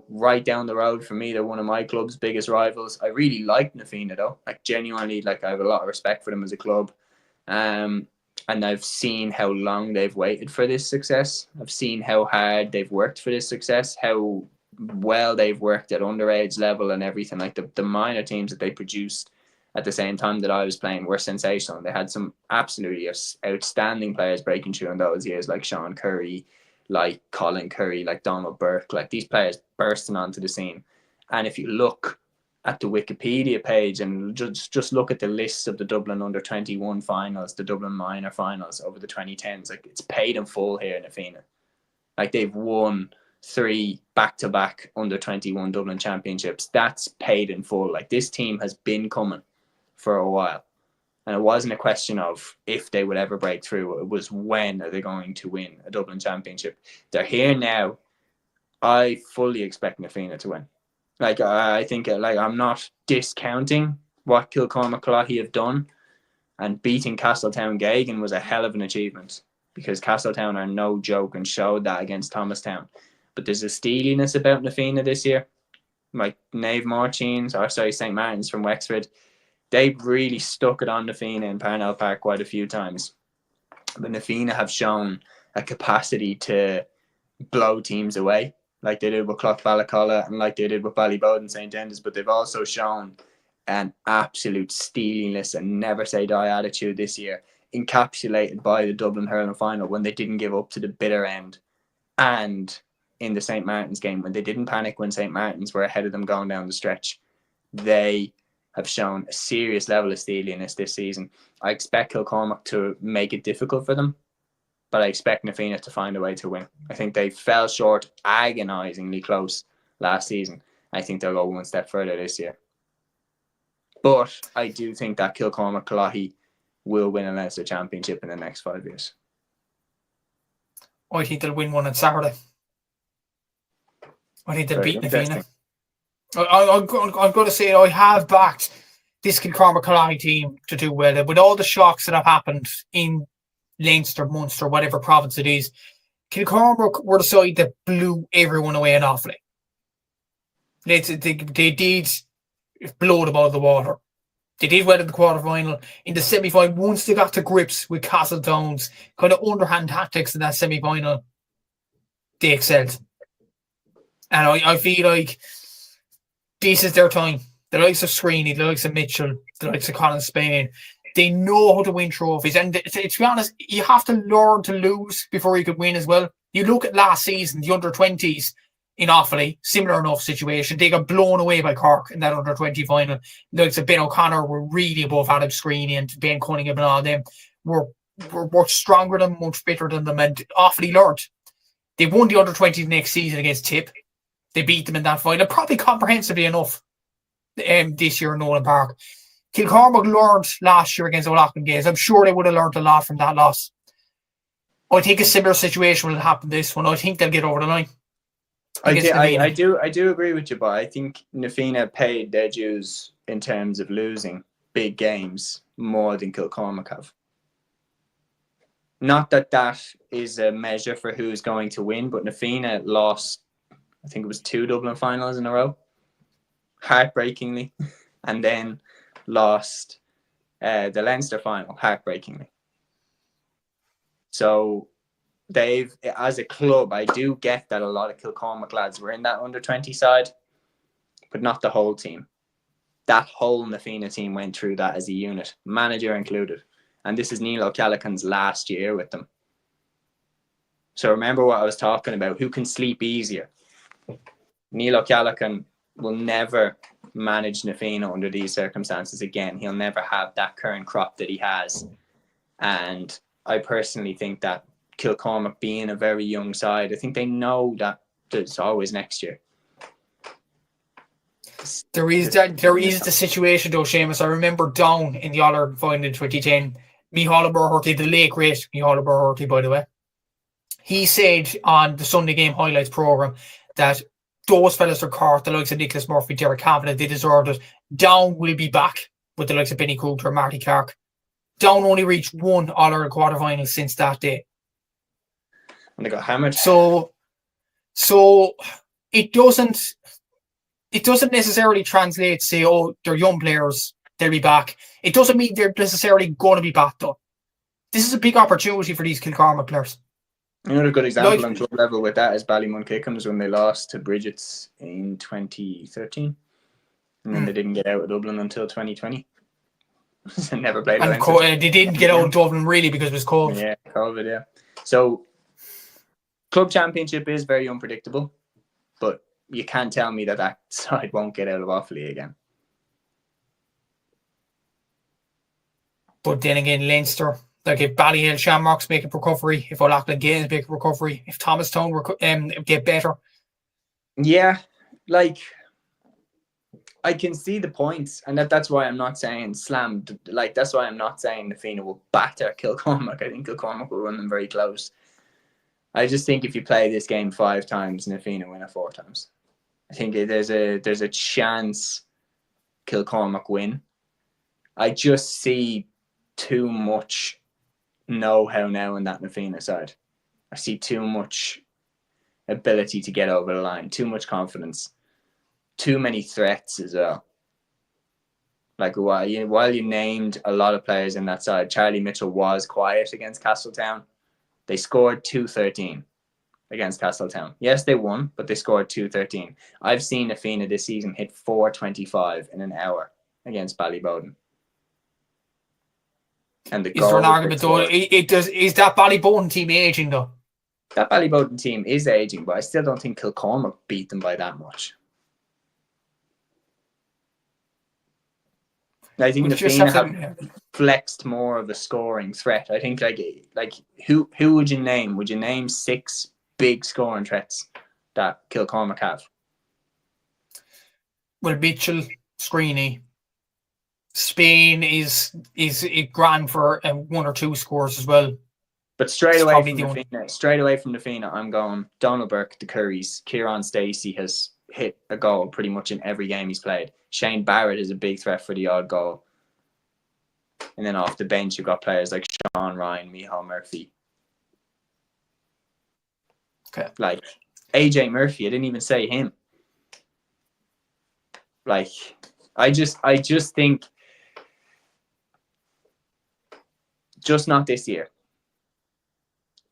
right down the road for me. They're one of my club's biggest rivals. I really like Na Fianna though. Like genuinely, I have a lot of respect for them as a club. And I've seen how long they've waited for this success. I've seen how hard they've worked for this success, how well they've worked at underage level and everything. Like the minor teams that they produced at the same time that I was playing were sensational. They had some absolutely outstanding players breaking through in those years, like Sean Curry, like Colin Curry, like Donald Burke, like these players bursting onto the scene. And if you look at the Wikipedia page and just look at the lists of the Dublin under-21 finals, the Dublin minor finals over the 2010s, like it's paid in full here in Na Fianna. Like they've won 3 back-to-back under-21 Dublin championships. That's paid in full. Like this team has been coming for a while. And it wasn't a question of if they would ever break through. It was when are they going to win a Dublin championship. They're here now. I fully expect Na Fianna to win. Like I think, I'm not discounting what Kilcormac Killoughy have done, and beating Castletown Gagan was a hell of an achievement because Castletown are no joke and showed that against Thomastown. But there's a steeliness about Na Fianna this year. Like St. Martin's from Wexford, they really stuck it on Na Fianna in Parnell Park quite a few times. But Na Fianna have shown a capacity to blow teams away, like they did with Clough Balacolla and like they did with Ballybowden St. Enda's, but they've also shown an absolute steeliness and never say die attitude this year, encapsulated by the Dublin hurling final when they didn't give up to the bitter end, and in the St. Martin's game when they didn't panic when St. Martin's were ahead of them going down the stretch. They have shown a serious level of steeliness this season. I expect Kilcormac to make it difficult for them, but I expect Na Fianna to find a way to win. I think they fell short agonisingly close last season. I think they'll go one step further this year. But I do think that Kilcormac Killoughy will win a Leinster championship in the next 5 years. I think they'll win one on Saturday. I think they'll beat Na Fianna. I'm going to say I have backed this Kilcormac Killoughy team to do well. With all the shocks that have happened in Leinster, Munster, whatever province it is, Kilcormac were the side that blew everyone away in Offaly. They did blow them out of the water. They did well in the quarter-final. In the semi-final, once they got to grips with Castletown's kind of underhand tactics in that semi-final, they excelled. And I feel like this is their time. The likes of Screeney, the likes of Mitchell, the likes of Colin Spain, they know how to win trophies. And to be honest, you have to learn to lose before you could win as well. You look at last season, the under-20s in Offaly, similar enough situation. They got blown away by Cork in that under-20 final. The likes of Ben O'Connor were really above Adam Screeney and Ben Cunningham and all them. Were stronger than them, much better than them, and Offaly learned. They won the under-20 next season against Tip. They beat them in that final, probably comprehensively enough this year in Nolan Park. Kilcormac learned last year against O'Loughlin Gaels. I'm sure they would have learned a lot from that loss. I think a similar situation will happen this one. I think they'll get over the line. I do agree with you, but I think Na Fianna paid their dues in terms of losing big games more than Kilcormac have. Not that is a measure for who's going to win, but Na Fianna lost, I think it was 2 Dublin finals in a row, heartbreakingly, and then lost the Leinster final, heartbreakingly. So they've, as a club, I do get that a lot of Kilcormac lads were in that under-20 side, but not the whole team. That whole Na Fianna team went through that as a unit, manager included. And this is Neil O'Callaghan's last year with them. So remember what I was talking about. Who can sleep easier? Neil O'Callaghan will never manage Na Fianna under these circumstances again. He'll never have that current crop that he has. And I personally think that Kilcormac being a very young side, I think they know that there's always next year. There is the situation though, Seamus. I remember down in the All-Ireland final in 2010, Micheál Burhurty, the late great Micheál Burhurty, by the way, he said on the Sunday Game Highlights programme that those fellas are Cork, the likes of Nicholas Murphy, Derek Kavanagh, they deserved it. Down will be back with the likes of Benny Coulter, Marty Clark. Down only reached 1 All-Ireland quarter-final since that day. And they got hammered. So it doesn't necessarily translate to say, oh, they're young players, they'll be back. It doesn't mean they're necessarily going to be back though. This is a big opportunity for these Kilcormac players. Another good example on club level with that is Ballymun-Kickhams when they lost to Bridget's in 2013. And then they didn't get out of Dublin until 2020. And never played. And they didn't get out of Dublin really because it was COVID. Yeah, COVID, yeah. So club championship is very unpredictable, but you can't tell me that side won't get out of Offaly again. But then again, Leinster, like if Ballyhale Shamrocks make a recovery, if O'Loughlin Gaels make a recovery, if Thomastown get better. Yeah, like I can see the points, and that's why I'm not saying slammed. Like that's why I'm not saying Na Fianna will batter Kilcormac. I think Kilcormac will run them very close. I just think if you play this game 5 times, Na Fianna win it 4 times. I think there's a chance Kilcormac win. I just see too much know-how now in that Na Fianna side. I see too much ability to get over the line, too much confidence, too many threats as well. Like while you named a lot of players in that side, Charlie Mitchell was quiet against Castletown. They scored 2-13 against Castletown. Yes, they won, but they scored 2-13. I've seen Na Fianna this season hit 4-25 in an hour against Ballyboden. And the is there an argument though? Is that Ballyboden team aging though? That Ballyboden team is aging, but I still don't think Kilcormac beat them by that much. I think Na Fianna have flexed more of a scoring threat. I think like who would you name? Would you name 6 big scoring threats that Kilcormac have? Well, Mitchell, Screeney, Spain is grand for 1 or 2 scores as well. But straight away from Na Fianna, I'm going Donald Burke, the Currys. Kieran Stacey has hit a goal pretty much in every game he's played. Shane Barrett is a big threat for the odd goal. And then off the bench, you've got players like Sean Ryan, Micheál Murphy. Okay. Like AJ Murphy, I didn't even say him. Like I just think just not this year.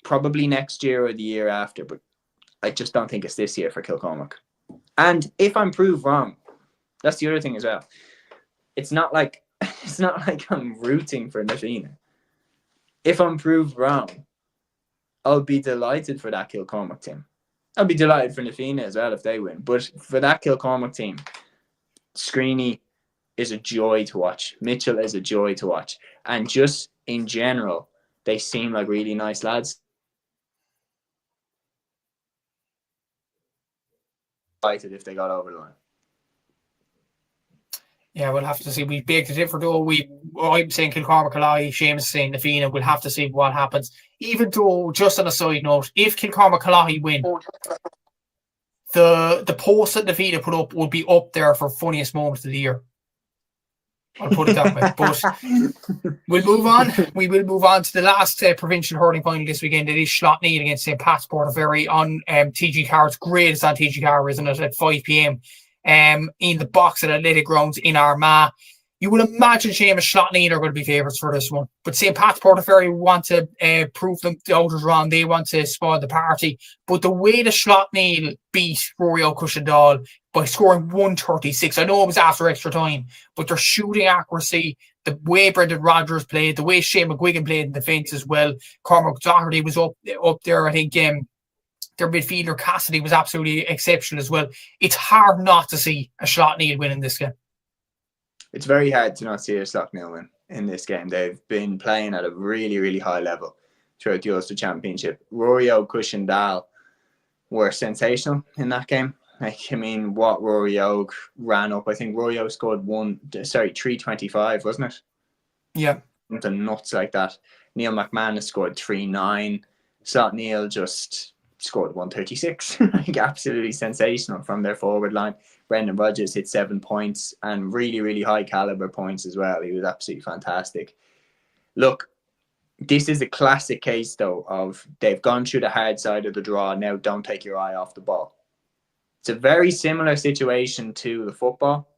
Probably next year or the year after, but I just don't think it's this year for Kilcormac. And if I'm proved wrong, that's the other thing as well. It's not like I'm rooting for Nafina. If I'm proved wrong, I'll be delighted for that Kilcormac team. I'll be delighted for Nafina as well if they win. But for that Kilcormac team, Screeney is a joy to watch. Mitchell is a joy to watch. And just in general, they seem like really nice lads. Delighted if they got over the line. Yeah, we'll have to see. We baked it in for though. I'm saying Kilcormac, Killoughy, Seamus saying Nafina. We'll have to see what happens. Even though, just on a side note, if Kilcormac, Killoughy win, the post that Nafina put up will be up there for funniest moments of the year. I'll put it that way. But we'll move on. We will move on to the last provincial hurling final this weekend. It is Slaughtneil against St. Pat's Portaferry on TG Car. It's great. It's on TG Car, isn't it? At 5 p.m. In the box at Athletic Grounds in Armagh. You would imagine Seamus Slaughtneil are going to be favourites for this one. But St. Pat's Portaferry want to prove them the outers wrong. They want to spoil the party. But the way the Slaughtneil beat Rory O'Cushendall by scoring 136, I know it was after extra time, but their shooting accuracy, the way Brendan Rodgers played, the way Shane McGuigan played in defence as well. Cormac Doherty was up there, I think. Their midfielder Cassidy was absolutely exceptional as well. It's hard not to see a Slaughtneil win in this game. It's very hard to not see a Slaughtneil win in this game. They've been playing at a really, really high level throughout the Ulster Championship. Rory O'Cushendall were sensational in that game. Like, I mean, what Rory Oak ran up. I think Rory Oak scored 325, wasn't it? Yeah. Something nuts like that. Neil McManus scored 3-9. Slaughtneil just scored 136. Like, absolutely sensational from their forward line. Brendan Rodgers hit 7 points and really, really high caliber points as well. He was absolutely fantastic. Look, this is a classic case, though, of they've gone through the hard side of the draw. Now don't take your eye off the ball. It's a very similar situation to the football,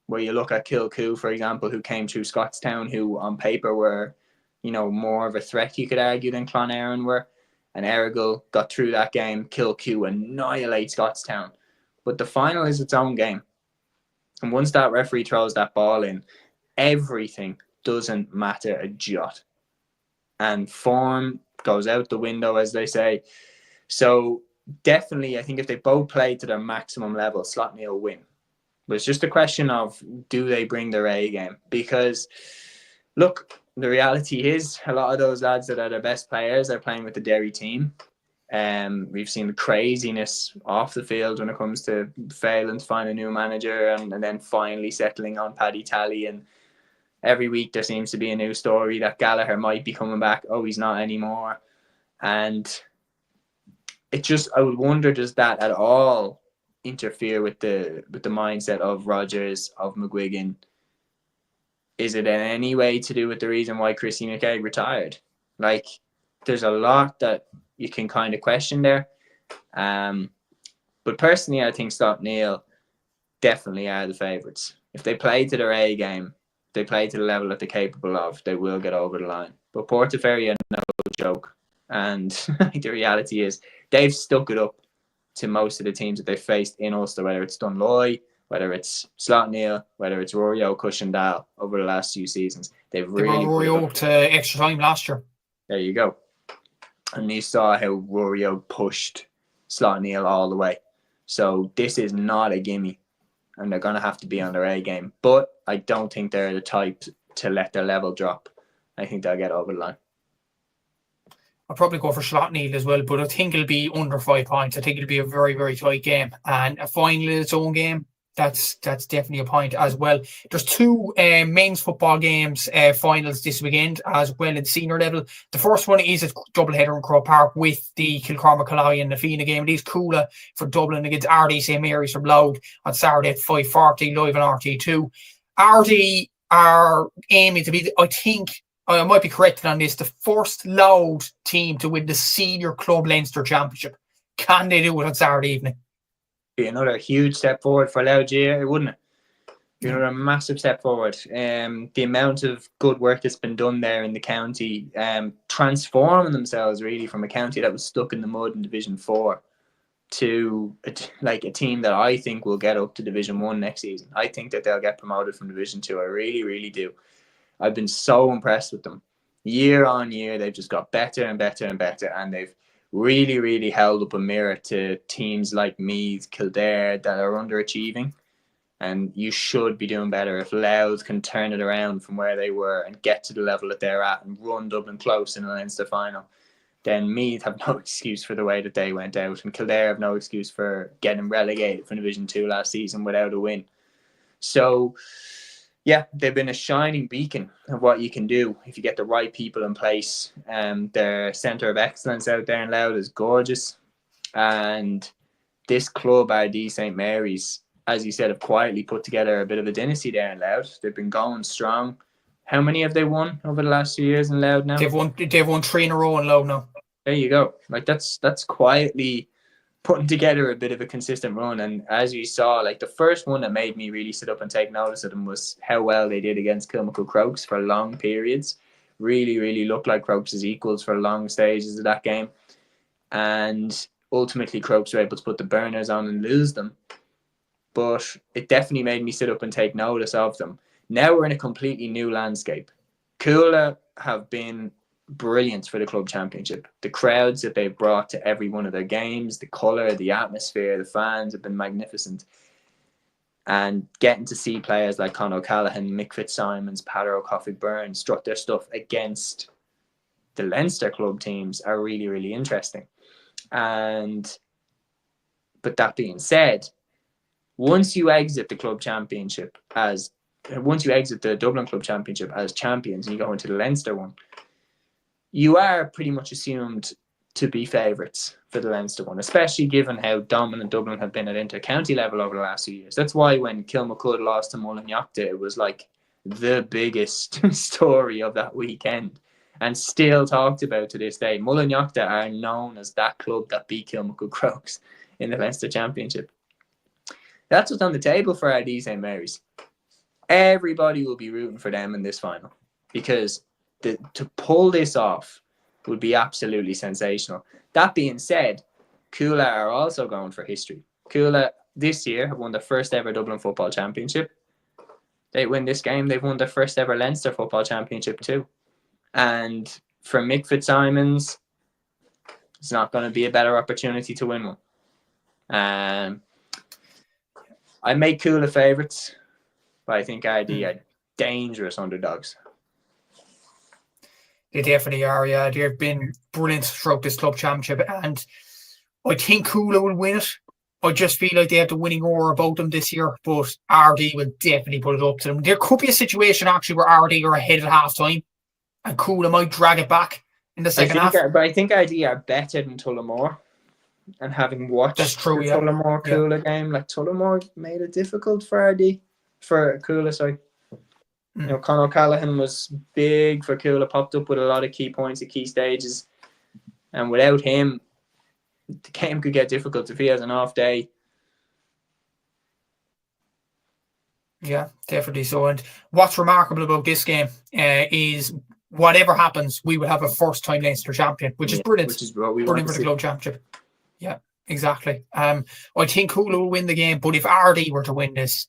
where you look at Kilcoe, for example, who came through Scottstown, who on paper were, more of a threat, you could argue, than Clonairon were. And Errigal got through that game. Kilcoe annihilates Scottstown. But the final is its own game. And once that referee throws that ball in, everything doesn't matter a jot. And form goes out the window, as they say. So definitely, I think if they both play to their maximum level, Slaughtneil will win. But it's just a question of, do they bring their A game? Because, look, the reality is a lot of those lads that are their best players are playing with the Derry team. We've seen the craziness off the field when it comes to failing to find a new manager and then finally settling on Paddy Talley. And every week there seems to be a new story that Gallagher might be coming back. Oh, he's not anymore. And I would wonder, does that at all interfere with the mindset of Rodgers, of McGuigan? Is it in any way to do with the reason why Chrissy McKegg retired? Like, there's a lot that you can kind of question there. But personally, I think Slaughtneil definitely are the favourites. If they play to their A game, they play to the level that they're capable of, they will get over the line. But Portaferry are no joke. And the reality is they've stuck it up to most of the teams that they've faced in Ulster, whether it's Dunloy, whether it's Slaughtneil, whether it's Rory O'Cushendall over the last few seasons. They brought Rory Oak to extra time last year. There you go. And you saw how Rory Oak pushed Slaughtneil all the way. So this is not a gimme. And they're going to have to be on their A game. But I don't think they're the type to let their level drop. I think they'll get over the line. I'll probably go for Slaughtneil as well, but I think it'll be under 5 points. I think it'll be a very, very tight game. And a final in its own game, that's definitely a point as well. There's two men's football games finals this weekend as well in senior level. The first one is a doubleheader in Croke Park with the Kilcormac, Killoughy and Nafina game. It is Cuala for Dublin against Ardee St Mary's from Louth on Saturday at 5:40 live on RT2. Ardee are aiming to be, I think, I might be corrected on this, the first Louth team to win the Senior Club Leinster Championship. Can they do it on Saturday evening? Be another huge step forward for Louth, wouldn't it? Be another massive step forward. The amount of good work that's been done there in the county, transforming themselves really from a county that was stuck in the mud in Division 4 to a team that I think will get up to Division 1 next season. I think that they'll get promoted from Division 2. I really, really do. I've been so impressed with them. Year on year, they've just got better and better and better, and they've really, really held up a mirror to teams like Meath, Kildare that are underachieving. And you should be doing better. If Louth can turn it around from where they were and get to the level that they're at and run Dublin close in the Leinster final, then Meath have no excuse for the way that they went out, and Kildare have no excuse for getting relegated from Division 2 last season without a win. So, yeah, they've been a shining beacon of what you can do if you get the right people in place. Their centre of excellence out there in Louth is gorgeous. And this club, Ardee St. Mary's, as you said, have quietly put together a bit of a dynasty there in Louth. They've been going strong. How many have they won over the last 2 years in Louth now? They've won 3 in a row in Louth now. There you go. Like that's quietly putting together a bit of a consistent run. And as you saw, like the first one that made me really sit up and take notice of them was how well they did against Kilcormac Crokes for long periods. Really, really looked like Crokes' equals for long stages of that game. And ultimately Crokes were able to put the burners on and lose them. But it definitely made me sit up and take notice of them. Now we're in a completely new landscape. Cuala have been brilliant for the club championship. The crowds that they've brought to every one of their games, the colour, the atmosphere, the fans have been magnificent. And getting to see players like Conor O'Callaghan, Mick Fitzsimons, Padraig Coffey-Byrne strut their stuff against the Leinster club teams are really, really interesting. But that being said, once you exit the club championship once you exit the Dublin Club Championship as champions and you go into the Leinster one, you are pretty much assumed to be favourites for the Leinster one, especially given how dominant Dublin have been at inter-county level over the last few years. That's why when Kilmacud lost to Mullinachta, it was like the biggest story of that weekend and still talked about to this day. Mullinachta are known as that club that beat Kilmacud Crokes in the Leinster Championship. That's what's on the table for Ardee St. Mary's. Everybody will be rooting for them in this final because to pull this off would be absolutely sensational. That being said, Cuala are also going for history. Cuala this year have won their first ever Dublin Football Championship. They win this game, they've won their first ever Leinster Football Championship too. And for Mick Fitzsimons, it's not going to be a better opportunity to win one. I make Cuala favourites, but I think Ardee are dangerous underdogs. They definitely are, yeah. They've been brilliant throughout this club championship, and I think Cuala will win it. I just feel like they have the winning aura about them this year, but Ardee will definitely put it up to them. There could be a situation actually where Ardee are ahead at half time, and Cuala might drag it back in the second half. But I think Ardee are better than Tullamore. And having watched the Tullamore Cuala game, like Tullamore made it difficult for Ardee, for Cuala, sorry. You know, Conor O'Callaghan was big for Cuala, popped up with a lot of key points at key stages. And without him, the game could get difficult if he has an off day. Yeah, definitely so. And what's remarkable about this game is whatever happens, we will have a first-time Leinster champion, which is brilliant. Which is what we want for the club championship. Yeah, exactly. I think Cuala will win the game, but if Ardee were to win this,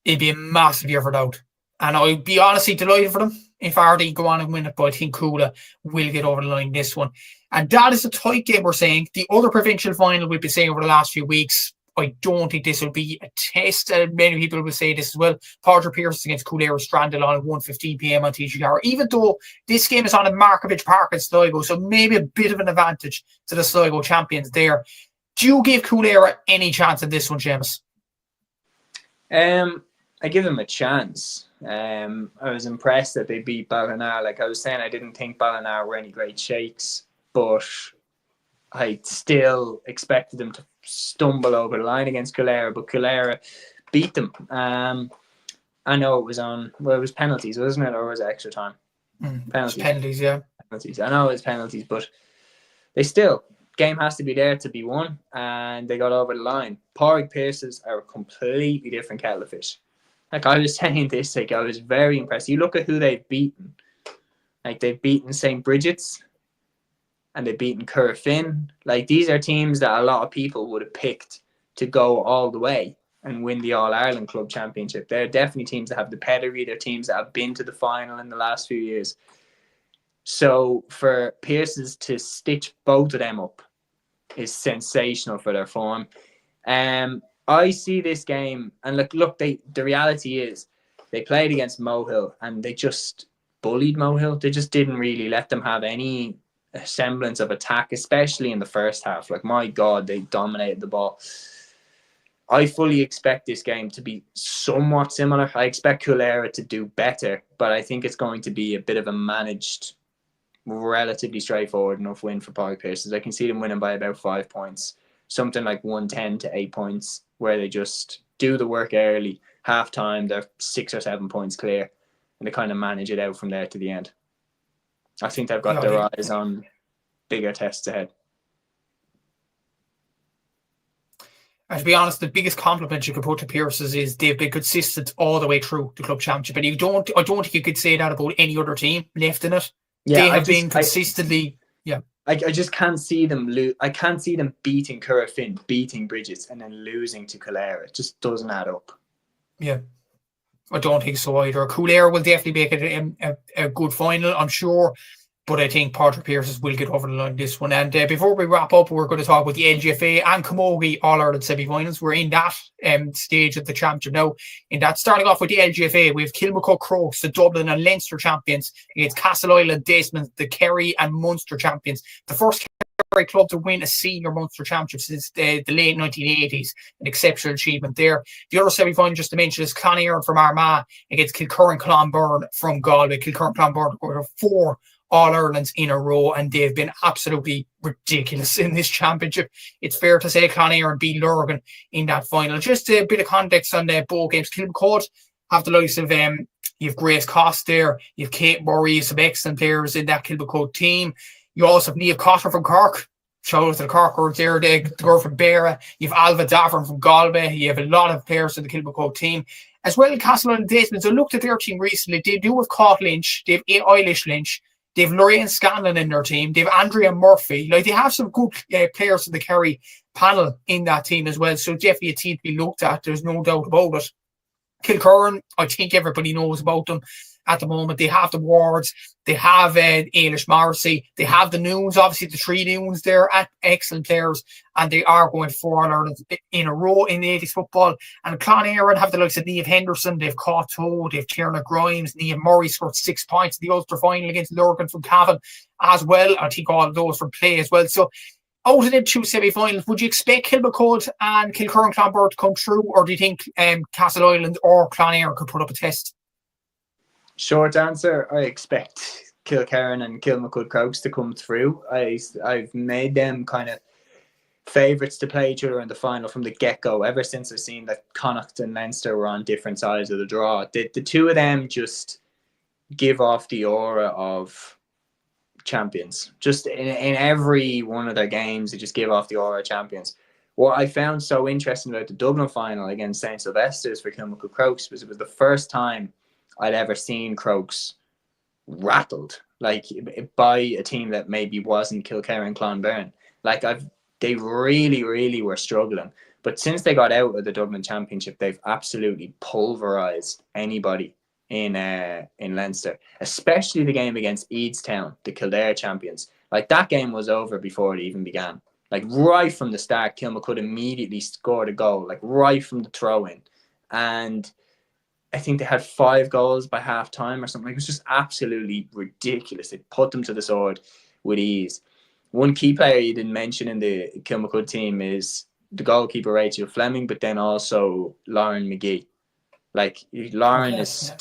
it'd be a massive year for Louth. And I'd be honestly delighted for them if Ardee go on and win it, but I think Cuala will get over the line this one. And that is a tight game, we're saying. The other provincial final we've been saying over the last few weeks, I don't think this will be a test. Many people will say this as well. Pearses against Coolera Strandhill on at 1:15 p.m. on TG4. Even though this game is on at Markovich Park in Sligo, so maybe a bit of an advantage to the Sligo champions there. Do you give Coolera any chance in this one, Seamus? I give them a chance. I was impressed that they beat Ballygunner. Like I was saying, I didn't think Ballygunner were any great shakes, but I still expected them to stumble over the line against Coolera, but Coolera beat them. I know it was it was penalties, wasn't it? Or was it extra time? Penalties, yeah. Penalties. I know it was penalties, but game has to be there to be won, and they got over the line. Pearses are a completely different kettle of fish. Like I was saying this, I was very impressed. You look at who they've beaten. Like they've beaten St. Bridget's. and they've beaten Currafin. Like, these are teams that a lot of people would have picked to go all the way and win the All-Ireland Club Championship. They're definitely teams that have the pedigree. They're teams that have been to the final in the last few years. So for Pearses to stitch both of them up is sensational for their form. I see this game, and look, the reality is they played against Mohill and they just bullied Mohill. They just didn't really let them have any semblance of attack, especially in the first half. Like, my God, they dominated the ball. I fully expect this game to be somewhat similar. I expect Coolera to do better, but I think it's going to be a bit of a managed, relatively straightforward enough win for Padraig Pearses. I can see them winning by about 5 points, something like 110 to 8 points, where they just do the work early. Half time, they're 6 or 7 points clear, and they kind of manage it out from there to the end. I think they've got their eyes on bigger tests ahead. And to be honest, the biggest compliment you could put to Pearses is they've been consistent all the way through the club championship. And I don't think you could say that about any other team left in it. Yeah, they have been consistently. I just can't see them I can't see them beating Currafin, beating Bridges, and then losing to Coolera. It just doesn't add up. Yeah, I don't think so either. Coolera will definitely make it a good final, I'm sure. But I think Padraig Pearses will get over the line this one. And before we wrap up, we're going to talk about the LGFA and Camogie All-Ireland semi-finals. We're in that stage of the championship now. In that, starting off with the LGFA, we have Kilmacud Crokes, the Dublin and Leinster champions, against Castleisle Desmond, the Kerry and Munster champions. The first Kerry club to win a senior Munster championship since the late 1980s. An exceptional achievement there. The other semi-final, just to mention, is Clonairon from Armagh against Kilcormac Clonberne from Galway. Kilcormac Clonberne got 4 All-Irelands in a row, and they've been absolutely ridiculous in this championship. It's fair to say Clonairon beat Lurgan in that final. Just a bit of context on both games. Kilmacud have the likes of you have Grace Cost there, you have Kate Murray, some excellent players in that Kilmacud team. You also have Niamh Cotter from Cork. Shout out to the Cork there, the girl from Beara. You have Alva Davern from Galway. You have a lot of players in the Kilmacud team. As well, Castleisle Desmond. So I looked at their team recently. They do have Caught Lynch, they have Eilish Lynch, they have Lorraine Scanlon in their team. They have Andrea Murphy. Like, they have some good players in the Kerry panel in that team as well. So definitely a team to be looked at. There's no doubt about it. Kilcormac, I think everybody knows about them at the moment. They have the Wards. They have Eilish Morrissey. They have the Noons, obviously the 3 Noons there, excellent players. And they are going 4 All-Ireland in a row in the 80s football. And Clonairon have the likes of Niamh Henderson. They've Cato. They've Tierna Grimes. Niamh Murray scored 6 points in the Ulster final against Lurgan from Cavan as well. I think all of those from play as well. So out of the 2 semi-finals, would you expect Kilmacud and Kilcormac Clonberne to come through, or do you think Castleisle or Clonairon could put up a test? Short answer, I expect Kilkerran and Kilmacud Crokes to come through. I've made them kind of favourites to play each other in the final from the get-go, ever since I've seen that Connacht and Leinster were on different sides of the draw. The 2 of them just give off the aura of champions. Just in every one of their games, they just give off the aura of champions. What I found so interesting about the Dublin final against St Sylvester's for Kilmacud Crokes was it was the first time I'd ever seen Crokes rattled, like, by a team that maybe wasn't Kilkerran and Clonberne. Like, they really, really were struggling. But since they got out of the Dublin Championship, they've absolutely pulverised anybody in Leinster, especially the game against Eadstown, the Kildare champions. Like, that game was over before it even began. Like, right from the start, Kilmacud immediately scored a goal, like, right from the throw-in. And I think they had 5 goals by half time or something. It was just absolutely ridiculous. It put them to the sword with ease. One key player you didn't mention in the Kilmacud team is the goalkeeper Rachel Fleming, but then also Lauren McGee. Like, Lauren is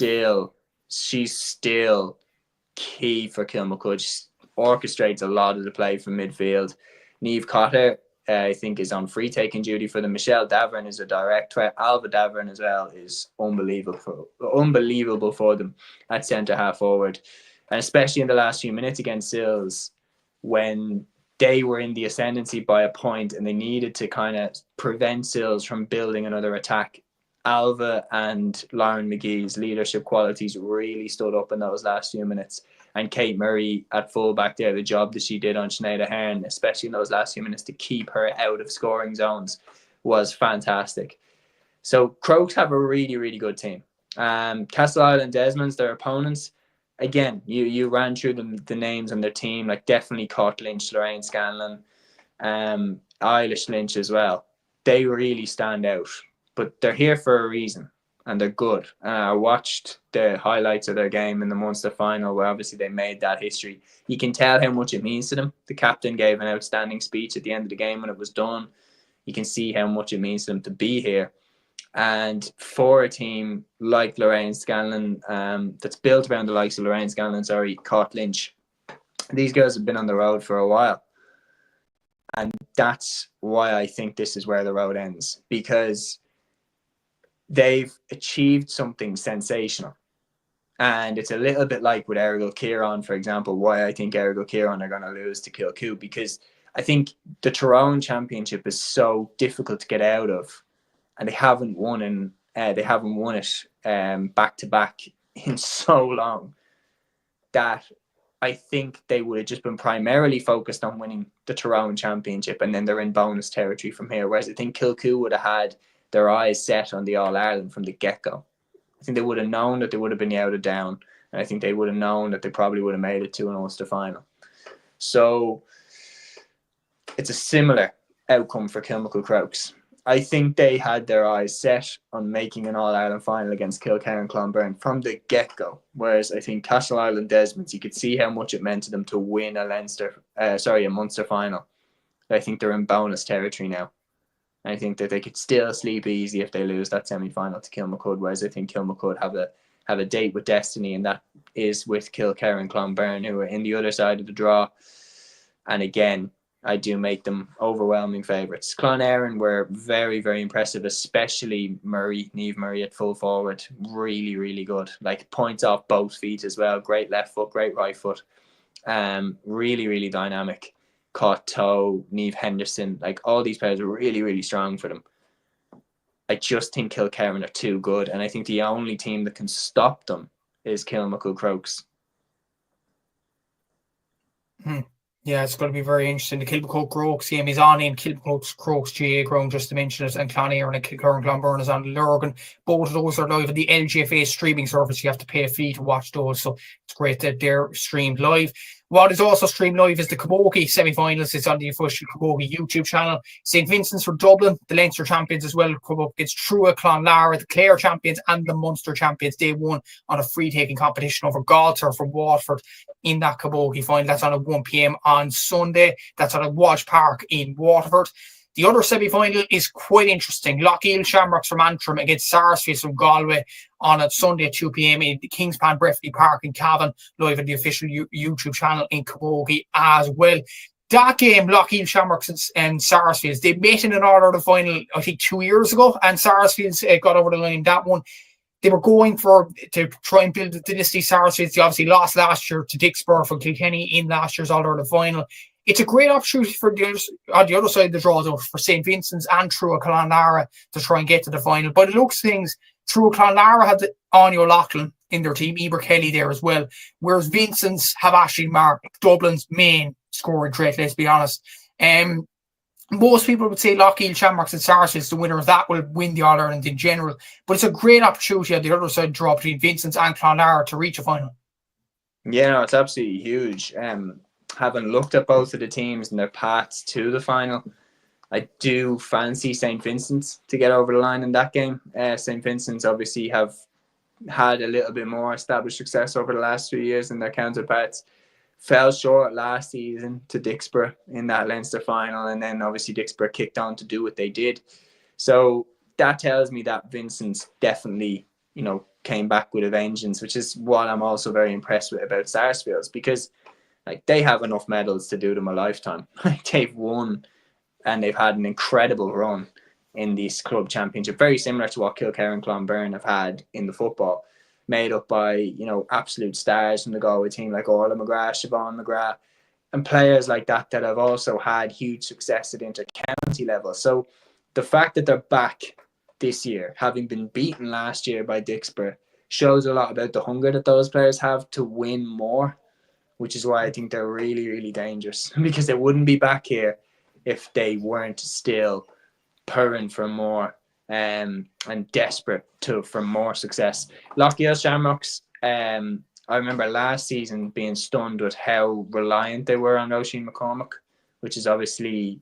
she's still key for Kilmacud. She orchestrates a lot of the play from midfield. Niamh Cotter, I think, is on free taking duty for them. Michelle Davern is a direct threat. Alva Davern as well is unbelievable for them at centre half forward. And especially in the last few minutes against Sills, when they were in the ascendancy by a point and they needed to kind of prevent Sills from building another attack. Alva and Lauren McGee's leadership qualities really stood up in those last few minutes. And Kate Murray at fullback there, the job that she did on Sinead Ahern, especially in those last few minutes to keep her out of scoring zones, was fantastic. So Crokes have a really, really good team. Castleisle and Desmonds, their opponents, again, you ran through the names on their team, like definitely Cott Lynch, Lorraine Scanlon, Eilish Lynch as well. They really stand out, but they're here for a reason. And they're good. I watched the highlights of their game in the Munster final where obviously they made that history. You can tell how much it means to them. The captain gave an outstanding speech at the end of the game when it was done. You can see how much it means to them to be here. And for a team like Lorraine Scanlon, that's built around the likes of Lorraine Scanlon, Cott Lynch, these girls have been on the road for a while. And that's why I think this is where the road ends. Because they've achieved something sensational. And it's a little bit like with Errigal Kieran, for example, why I think Errigal Kieran are going to lose to Kilcoo, because I think the Tyrone Championship is so difficult to get out of, and they haven't won it back to back in so long, that I think they would have just been primarily focused on winning the Tyrone Championship, and then they're in bonus territory from here. Whereas I think Kilcoo would have had their eyes set on the All-Ireland from the get-go. I think they would have known that they would have been out of down, and I think they would have known that they probably would have made it to an Ulster final. So it's a similar outcome for Kilmacud Crokes. I think they had their eyes set on making an All-Ireland final against Kilkerran and Clonberne from the get-go, whereas I think Castleisle and Desmonds, you could see how much it meant to them to win a Munster final. I think they're in bonus territory now. I think that they could still sleep easy if they lose that semi-final to Kilmacud, whereas I think Kilmacud have a date with destiny, and that is with Kilkerran and Clonberne, who are in the other side of the draw. And again, I do make them overwhelming favourites. Clonairen were very, very impressive, especially Niamh Murray at full forward. Really, really good. Like points off both feet as well. Great left foot, great right foot. Really, really dynamic. Caught Toe, Niamh Henderson, like all these players are really, really strong for them. I just think Kilkerran are too good, and I think the only team that can stop them is Kilmacud Crokes. Yeah, it's going to be very interesting. The Kilmacud Crokes game is on in Kilmacud Crokes GA ground, just to mention it, and Clonairen and Kilkerran Clonberne is on Lurgan. Both of those are live on the LGFA streaming service. You have to pay a fee to watch those, so it's great that they're streamed live. What is also streamed live is the Camogie semi-finals. It's on the official Camogie YouTube channel. St. Vincent's for Dublin, the Leinster champions as well, come up against Trua Clonlara, the Clare champions and the Munster champions. They won on a free-taking competition over Galter from Waterford in that Camogie final. That's on at 1 p.m. on Sunday. That's at Walsh Park in Waterford. The other semi-final is quite interesting. Lochiel Shamrocks from Antrim against Sarsfields from Galway on a Sunday at 2 p.m. in the Kingspan Breffni Park in Cavan, live on the official YouTube channel in Camogie as well. That game, Lochiel Shamrocks and Sarsfields, they met in an All-Ireland final, I think, 2 years ago, and Sarsfields got over the line that one. They were going to try and build a dynasty. Sarsfields, they obviously lost last year to Dicksboro from Kilkenny in last year's All-Ireland final. It's a great opportunity for on the other side of the draw, though, for St. Vincent's and Trua Clonlara to try and get to the final. By the looks of things, Trua Clonlara had Anya O'Loughlin in their team, Eber Kelly there as well, whereas Vincent's have Ashley Mark, Dublin's main scoring threat, let's be honest. Most people would say Lochiel Shamrocks and Sarsfields, the winner of that, will win the All-Ireland in general. But it's a great opportunity on the other side of the draw between Vincent's and Clonlara to reach a final. Yeah, no, it's absolutely huge. Having looked at both of the teams and their paths to the final, I do fancy St. Vincent's to get over the line in that game. St. Vincent's obviously have had a little bit more established success over the last 2 years than their counterparts. Fell short last season to Dicksboro in that Leinster final, and then obviously Dicksboro kicked on to do what they did. So that tells me that Vincent's definitely, came back with a vengeance, which is what I'm also very impressed with about Sarsfields, because they have enough medals to do them a lifetime. They've won and they've had an incredible run in this club championship, very similar to what Kilkerran and Clonberne have had in the football, made up by, absolute stars from the Galway team like Orla McGrath, Siobhan McGrath, and players like that have also had huge success at inter-county level. So the fact that they're back this year, having been beaten last year by Dixborough, shows a lot about the hunger that those players have to win more, which is why I think they're really, really dangerous, because they wouldn't be back here if they weren't still purring for more and desperate for more success. Lochgiel Shamrocks, I remember last season being stunned with how reliant they were on Roisin McCormack, which is obviously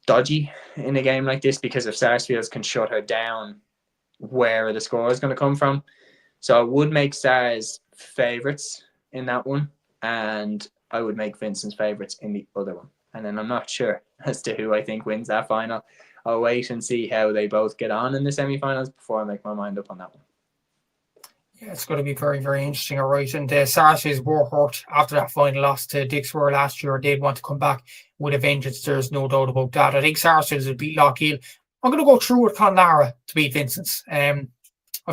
dodgy in a game like this, because if Sarsfields can shut her down, where are the scores going to come from? So I would make Sars favourites in that one, and I would make Vincent's favourites in the other one. And then I'm not sure as to who I think wins that final. I'll wait and see how they both get on in the semi-finals before I make my mind up on that one. Yeah, it's going to be very, very interesting, all right. And Sarsfields were hurt after that final loss to Dixborough last year. They'd want to come back with a vengeance. There's no doubt about that. I think Sarsfields will beat Lochgiel. I'm going to go through with Conlara to beat Vincent's. I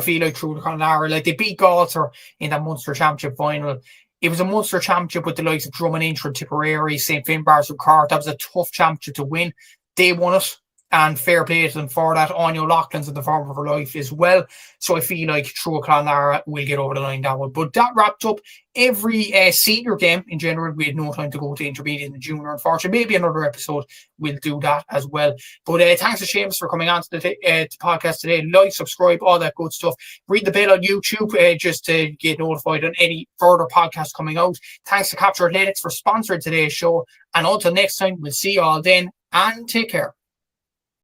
feel like through with Conlara, like they beat Galter in that Munster Championship final. It was a Munster Championship with the likes of Drummond, Inter, Tipperary, St. Finbarr's and Cork. That was a tough championship to win. They won it. And fair play to them for that. Anya Loughlin's in the form of her life as well. So I feel like True Clonlara will get over the line that one. But that wrapped up every senior game in general. We had no time to go to intermediate and junior, unfortunately. Maybe another episode we'll do that as well. But thanks to Seamus for coming on to the podcast today. Like, subscribe, all that good stuff. Read the bell on YouTube just to get notified on any further podcasts coming out. Thanks to Capture Athletics for sponsoring today's show. And until next time, we'll see you all then, and take care.